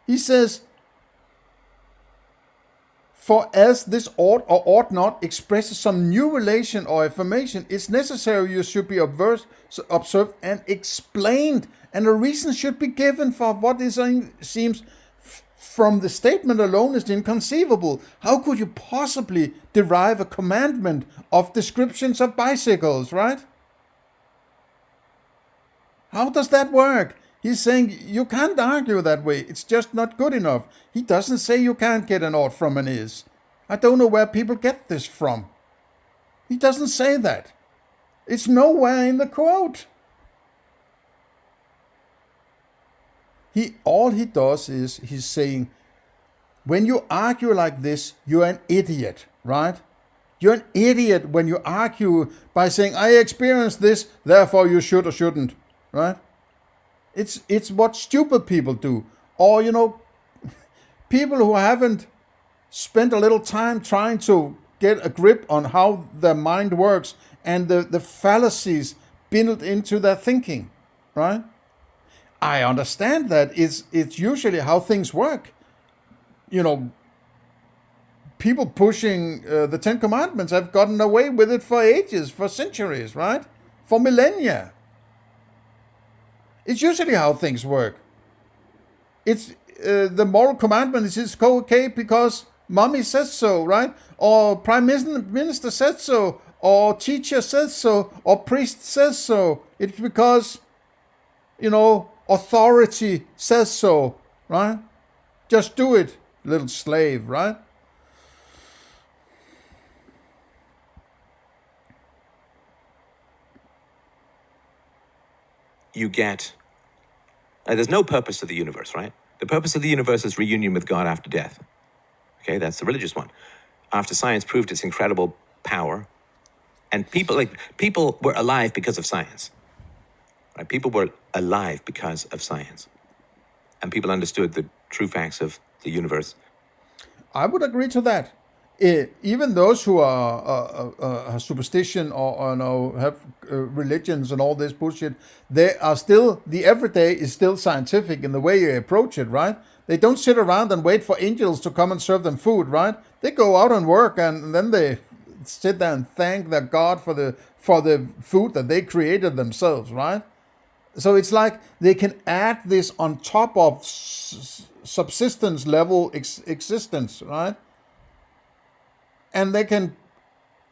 He says, for as this ought or ought not expresses some new relation or affirmation, it's necessary you should be observed and explained, and a reason should be given for what seems from the statement alone is inconceivable. How could you possibly derive a commandment of descriptions of bicycles, right? How does that work? He's saying you can't argue that way. It's just not good enough. He doesn't say you can't get an ought from an is. I don't know where people get this from. He doesn't say that. It's nowhere in the quote. All he does is he's saying, when you argue like this, you're an idiot, right? You're an idiot when you argue by saying, I experienced this, therefore you should or shouldn't, right? It's what stupid people do. Or, people who haven't spent a little time trying to get a grip on how their mind works and the fallacies built into their thinking, right? I understand that it's usually how things work. People pushing the Ten Commandments have gotten away with it for ages, for centuries, right? For millennia. It's usually how things work. It's the moral commandment is it's okay because mommy says so, right? Or prime minister says so, or teacher says so, or priest says so. It's because, authority says so, right? Just do it, little slave, right? You get... there's no purpose to the universe, right? The purpose of the universe is reunion with God after death. Okay, that's the religious one. After science proved its incredible power, and people were alive because of science. Right? People were alive because of science. And people understood the true facts of the universe. I would agree to that. Even those who are superstition or have religions and all this bullshit, they are still, the everyday is still scientific in the way you approach it, right? They don't sit around and wait for angels to come and serve them food, right? They go out and work and then they sit there and thank their God for the food that they created themselves, right? So it's like they can add this on top of subsistence level existence, right? And they can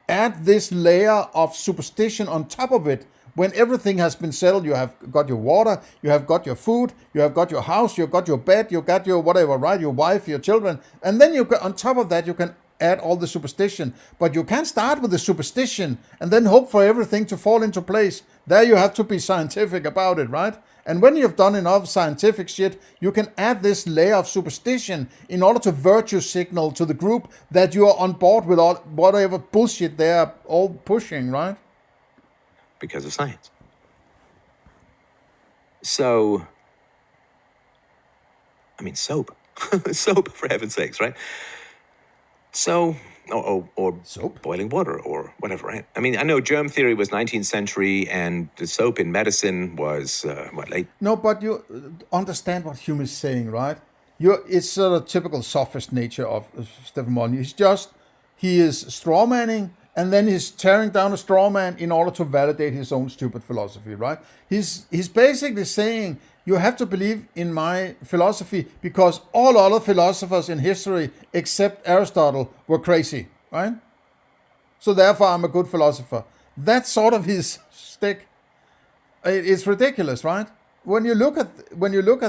add this layer of superstition on top of it. When everything has been settled, you have got your water, you have got your food, you have got your house, you've got your bed, you got your whatever, right? Your wife, your children. And then on top of that, you can add all the superstition. But you can't start with the superstition and then hope for everything to fall into place. There you have to be scientific about it, right? And when you've done enough scientific shit, you can add this layer of superstition in order to virtue signal to the group that you are on board with all whatever bullshit they are all pushing, right? Because of science. So, soap. Soap, for heaven's sakes, right? So, or Soap? Boiling water or whatever, right? I know germ theory was 19th century and the soap in medicine was, late? No, but you understand what Hume is saying, right? It's sort of typical sophist nature of Stefan Molyneux. He is strawmanning, and then he's tearing down a straw man in order to validate his own stupid philosophy, right? He's basically saying, you have to believe in my philosophy because all other philosophers in history except Aristotle were crazy, right? So therefore I'm a good philosopher. That's sort of his stick. It's ridiculous, right? When you look at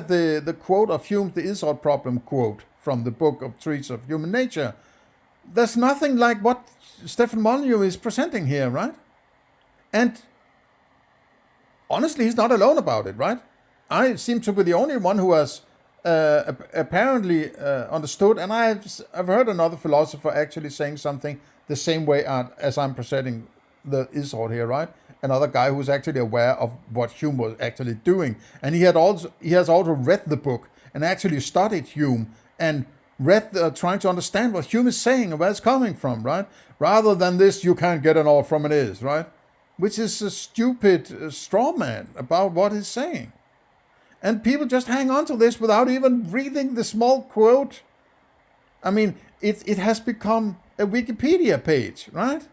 the quote of Hume, the is-ought problem quote from the book of Treatise of Human Nature, there's nothing like what Stefan Molyneux is presenting here, right? And honestly, he's not alone about it, right? I seem to be the only one who has apparently understood, and I've heard another philosopher actually saying something the same way as I'm presenting the is-ought here, right? Another guy who's actually aware of what Hume was actually doing, and he has also read the book and actually studied Hume and read trying to understand what Hume is saying and where it's coming from, right? Rather than this, you can't get an all from an is, right? Which is a stupid straw man about what he's saying. And people just hang on to this without even reading the small quote. It has become a Wikipedia page, right?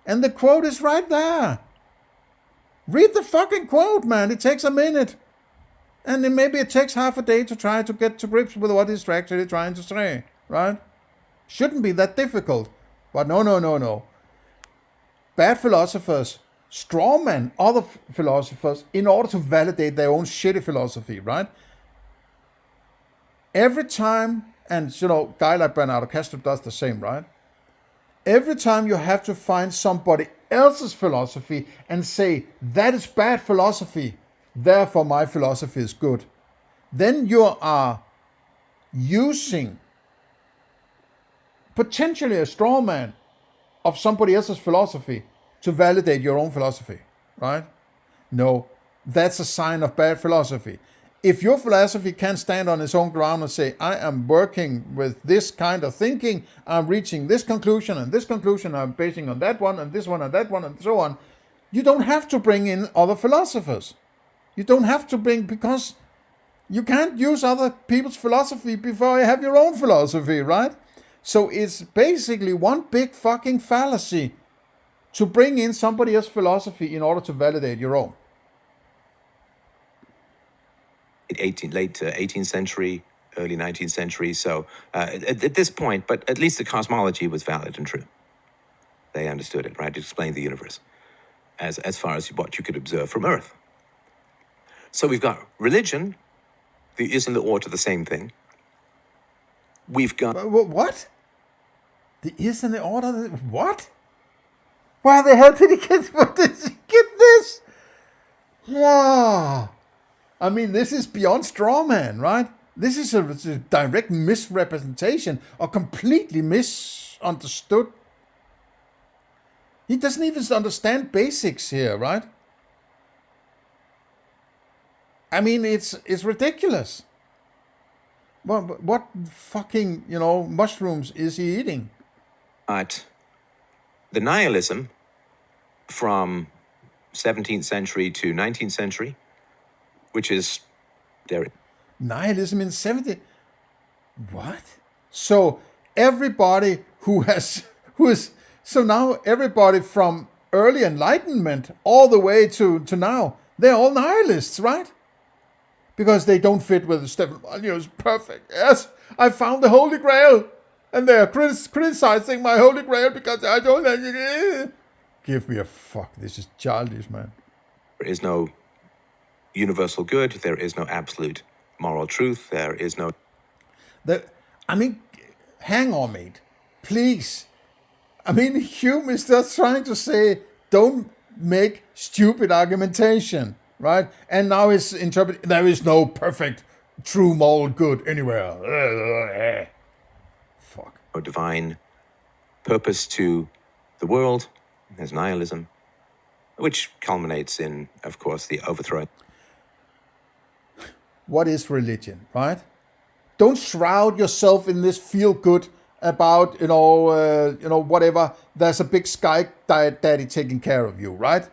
And the quote is right there. Read the fucking quote, man. It takes a minute. And then maybe it takes half a day to try to get to grips with what he's actually trying to say, right? Shouldn't be that difficult. But no. Bad philosophers strawman other philosophers in order to validate their own shitty philosophy, right? Every time, and guy like Bernardo Castro does the same, right? Every time you have to find somebody else's philosophy and say, that is bad philosophy, therefore my philosophy is good, then you are using potentially a straw man of somebody else's philosophy to validate your own philosophy, right? No, that's a sign of bad philosophy. If your philosophy can't stand on its own ground and say, I am working with this kind of thinking, I'm reaching this conclusion, I'm basing on that one, and this one, and that one, and so on, you don't have to bring in other philosophers. You don't have to bring, because you can't use other people's philosophy before you have your own philosophy, right? So it's basically one big fucking fallacy to bring in somebody else's philosophy in order to validate your own. Late 18th century, early 19th century. So at this point, but at least the cosmology was valid and true. They understood it, right? It explained the universe as far as what you could observe from Earth. So we've got religion, the is and the ought are the same thing. We've got... What? The is and the ought are the... What? Why the hell did he get this? Wow. I mean, this is beyond strawman, right? This is a direct misrepresentation or completely misunderstood. He doesn't even understand basics here, right? I mean, it's ridiculous. What fucking, mushrooms is he eating? But the nihilism from 17th century to 19th century, which is there. Nihilism in 70. What? So everybody so now everybody from early Enlightenment all the way to now, they're all nihilists, right? Because they don't fit with Stefan Molyneux. Perfect. Yes, I found the Holy Grail. And they're criticizing my Holy Grail because I don't... Give me a fuck. This is childish, man. There is no universal good. There is no absolute moral truth. There is no... hang on, mate. Please. Hume is just trying to say, don't make stupid argumentation, right? And now it's interpreted, there is no perfect, true moral good anywhere. Fuck. No divine purpose to the world. There's nihilism, which culminates in, of course, the overthrow. What is religion, right? Don't shroud yourself in this feel good about, whatever. There's a big sky daddy taking care of you, right?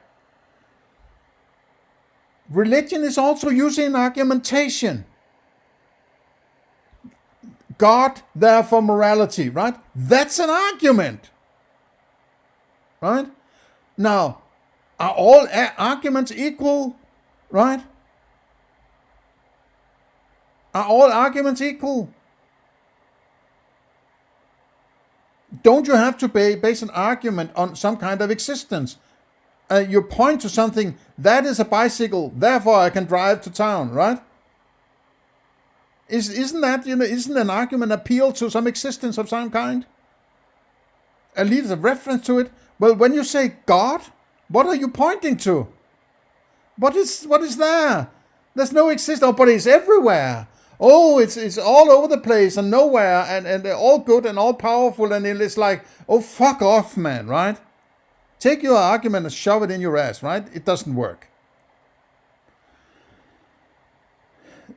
Religion is also using argumentation. God, therefore morality, right? That's an argument, right? Now, are all arguments equal, right? Are all arguments equal? Don't you have to base an argument on some kind of existence? You point to something, that is a bicycle, therefore I can drive to town, right? Isn't an argument appeal to some existence of some kind? At least a reference to it. Well, when you say God, what are you pointing to? What is there? There's no existence. Oh, but it's everywhere. Oh, it's all over the place and nowhere, and they're all good and all powerful, and it's like, oh, fuck off, man, right? Take your argument and shove it in your ass, right? It doesn't work.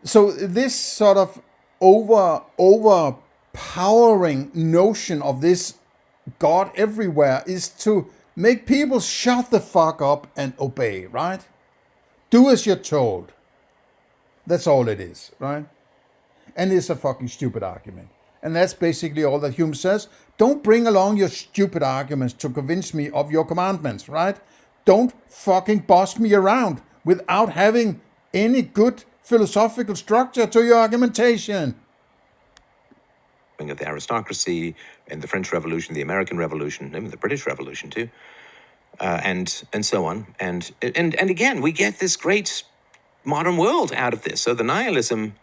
So this sort of overpowering notion of this God everywhere is to make people shut the fuck up and obey, right? Do as you're told. That's all it is, right? And it's a fucking stupid argument. And that's basically all that Hume says. Don't bring along your stupid arguments to convince me of your commandments, right? Don't fucking boss me around without having any good philosophical structure to your argumentation. Of the aristocracy in the French Revolution, the American Revolution, even the British Revolution too, and so on. And again, we get this great modern world out of this. So the nihilism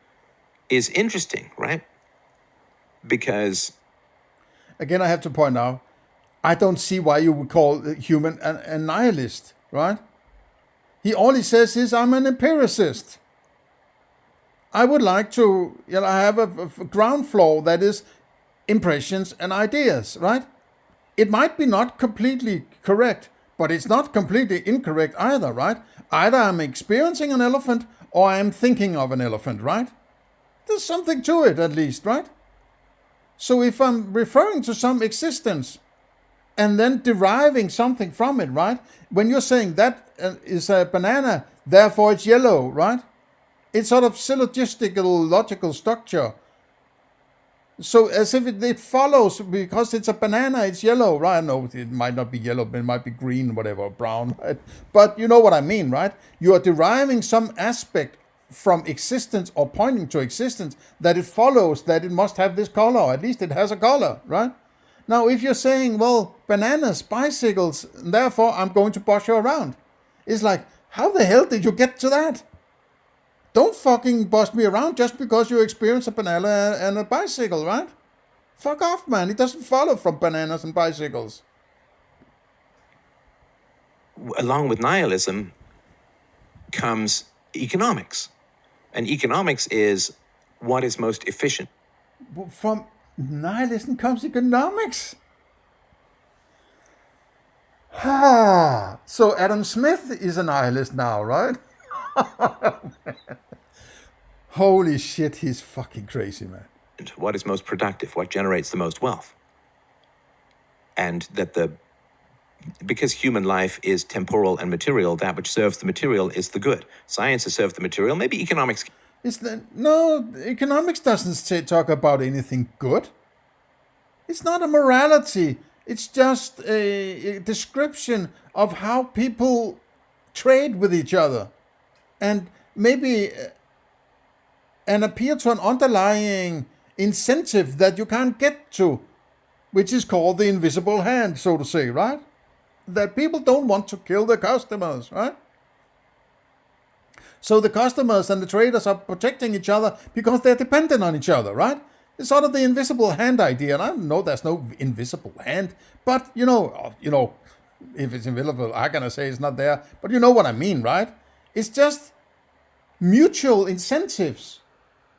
is interesting, right? Because... Again, I have to point out, I don't see why you would call Hume a nihilist, right? All he says is, I'm an empiricist. I would like to, have a ground floor that is impressions and ideas, right? it might be not completely correct, but it's not completely incorrect either, right? Either I'm experiencing an elephant or I'm thinking of an elephant, right? There's something to it at least, right? So if I'm referring to some existence and then deriving something from it, right? When you're saying that is a banana, therefore it's yellow, right? It's sort of syllogistical logical structure. So as if it follows because it's a banana, it's yellow, right? No, it might not be yellow, but it might be green, whatever, brown, right? But you know what I mean, right? You are deriving some aspect from existence or pointing to existence that it follows that it must have this color, or at least it has a color, right? Now, if you're saying, well, bananas, bicycles, therefore I'm going to boss you around, it's like, how the hell did you get to that? Don't fucking boss me around just because you experience a banana and a bicycle, right? Fuck off, man. It doesn't follow from bananas and bicycles. Along with nihilism comes economics. And economics is what is most efficient. From nihilism comes economics. So Adam Smith is a nihilist now, right? Holy shit, he's fucking crazy, man. What is most productive? What generates the most wealth? And that because human life is temporal and material, that which serves the material is the good. Science has served the material. Maybe economics. No, economics doesn't talk about anything good. It's not a morality. It's just a description of how people trade with each other. And maybe an appeal to an underlying incentive that you can't get to, which is called the invisible hand, so to say, right? That people don't want to kill their customers, right? So the customers and the traders are protecting each other because they're dependent on each other, right? It's sort of the invisible hand idea, and I know there's no invisible hand, but you know, if it's invisible, I'm gonna say it's not there, but you know what I mean, right? It's just mutual incentives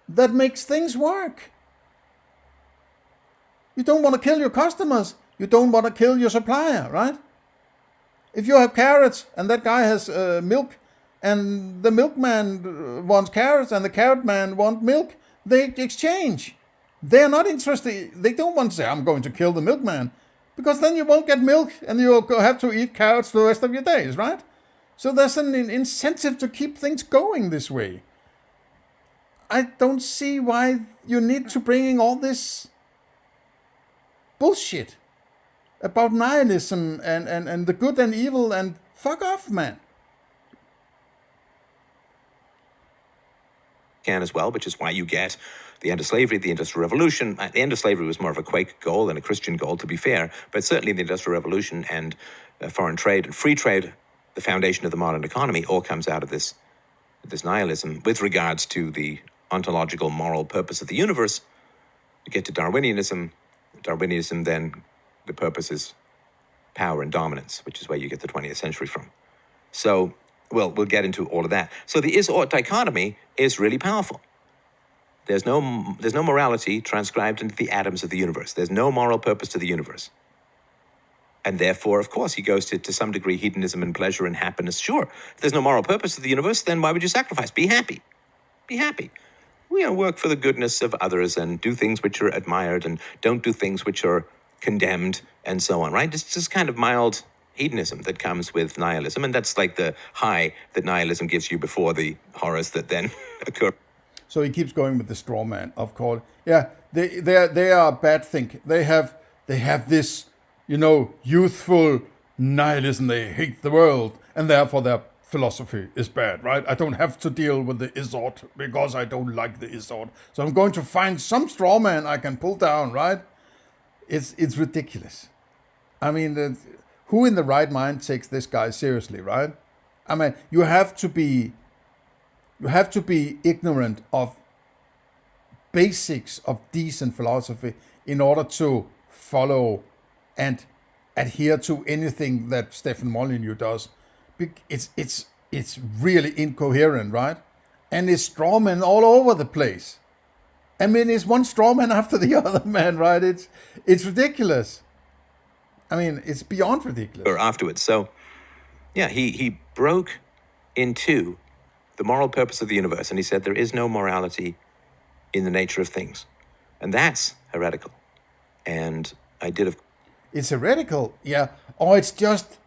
that makes things work. You don't want to kill your customers. You don't want to kill your supplier, right? If you have carrots and that guy has milk, and the milkman wants carrots and the carrot man wants milk, they exchange. They're not interested. They don't want to say, I'm going to kill the milkman, because then you won't get milk and you'll have to eat carrots for the rest of your days, right? So there's an incentive to keep things going this way. I don't see why you need to bring in all this bullshit about nihilism and the good and evil, and fuck off, man. Can as well, which is why you get the end of slavery, the Industrial Revolution. The end of slavery was more of a Quake goal than a Christian goal, to be fair, but certainly the Industrial Revolution and foreign trade and free trade, the foundation of the modern economy, all comes out of this nihilism. With regards to the ontological moral purpose of the universe, you get to Darwinianism. Darwinianism, then the purpose is power and dominance, which is where you get the 20th century from. So, well, we'll get into all of that. So the is-ought dichotomy is really powerful. There's no morality transcribed into the atoms of the universe. There's no moral purpose to the universe. And therefore, of course, he goes to some degree hedonism and pleasure and happiness. Sure, if there's no moral purpose to the universe, then why would you sacrifice? Be happy. Be happy. We work for the goodness of others and do things which are admired and don't do things which are condemned and so on, right? It's just kind of mild hedonism that comes with nihilism. And that's like the high that nihilism gives you before the horrors that then occur. So he keeps going with the straw man, of course. Yeah, they are bad think. They have this, youthful nihilism. They hate the world, and therefore their philosophy is bad, right? I don't have to deal with the is-ought because I don't like the is-ought. So I'm going to find some straw man I can pull down, right? It's ridiculous. I mean, who in the right mind takes this guy seriously, right? I mean, you have to be ignorant of basics of decent philosophy in order to follow and adhere to anything that Stefan Molyneux does. It's really incoherent, right? And it's strawmen all over the place. I mean, it's one strawman after the other, man, right? It's ridiculous. I mean, it's beyond ridiculous. or afterwards. So, yeah, he broke in two the moral purpose of the universe, and he said there is no morality in the nature of things, and that's heretical. And I did, It's heretical, yeah. Or it's just,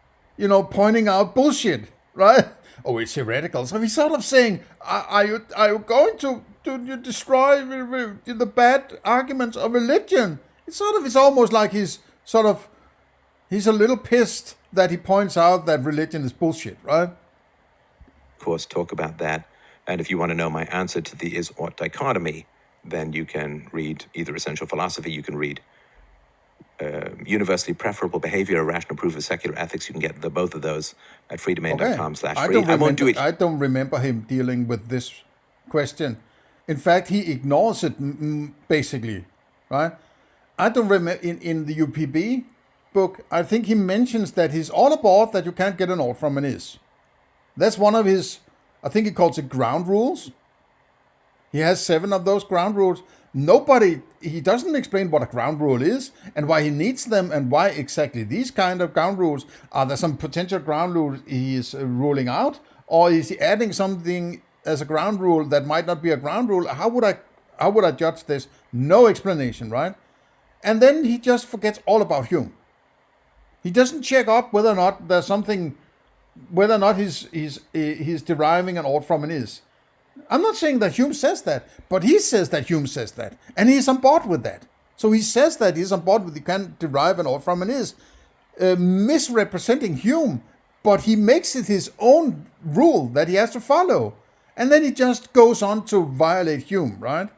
pointing out bullshit, right? Oh, it's heretical. So he's sort of saying, are you going to destroy the bad arguments of religion? It's almost like he's a little pissed that he points out that religion is bullshit, right? of course, talk about that. And if you want to know my answer to the is-ought dichotomy, then you can read either Essential Philosophy, you can read Universally Preferable Behavior, A Rational Proof of Secular Ethics. You can get both of those at freedomain.com/free. I won't do it. I don't remember him dealing with this question. In fact, he ignores it basically, right? I don't remember in the UPB book. I think he mentions that he's all aboard that you can't get an ought from an is. That's one of his. I think he calls it ground rules. He has 7 of those ground rules. He doesn't explain what a ground rule is and why he needs them and why exactly these kind of ground rules. Are there some potential ground rules he is ruling out? Or is he adding something as a ground rule that might not be a ground rule? How would I judge this? No explanation, right? And then he just forgets all about Hume. He doesn't check up whether or not there's something, whether or not he's deriving an ought from an is. I'm not saying that Hume says that, but he says that Hume says that, and he's on board with that. So he says that he's on board with you can derive an ought from an is, misrepresenting Hume, but he makes it his own rule that he has to follow. And then he just goes on to violate Hume, right?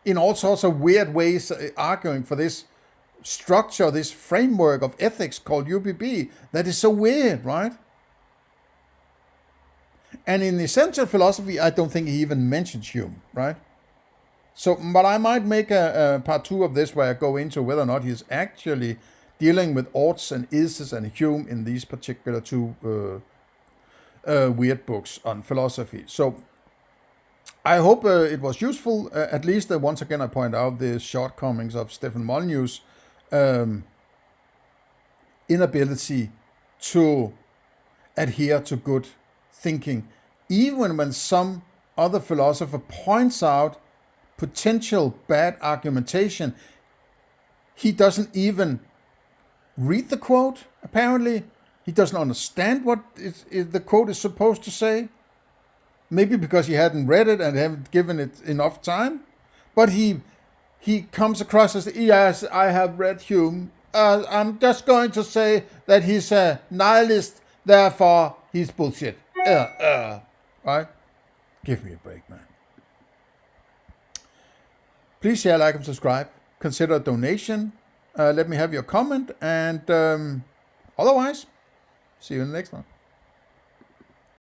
In all sorts of weird ways, arguing for this structure, this framework of ethics called UPB that is so weird, right? And in Essential Philosophy, I don't think he even mentions Hume, right? So, but I might make a part 2 of this where I go into whether or not he's actually dealing with oughts and ises and Hume in these particular 2 weird books on philosophy. So, I hope it was useful. At least, once again, I point out the shortcomings of Stefan Molyneux's inability to adhere to good thinking, even when some other philosopher points out potential bad argumentation. He doesn't even read the quote, apparently. He doesn't understand what the quote is supposed to say. Maybe because he hadn't read it and haven't given it enough time. But he comes across as, yes, I have read Hume. I'm just going to say that he's a nihilist, therefore he's bullshit. Right? Give me a break, man. Please share, like, and subscribe. Consider a donation. Let me have your comment. And otherwise, see you in the next one.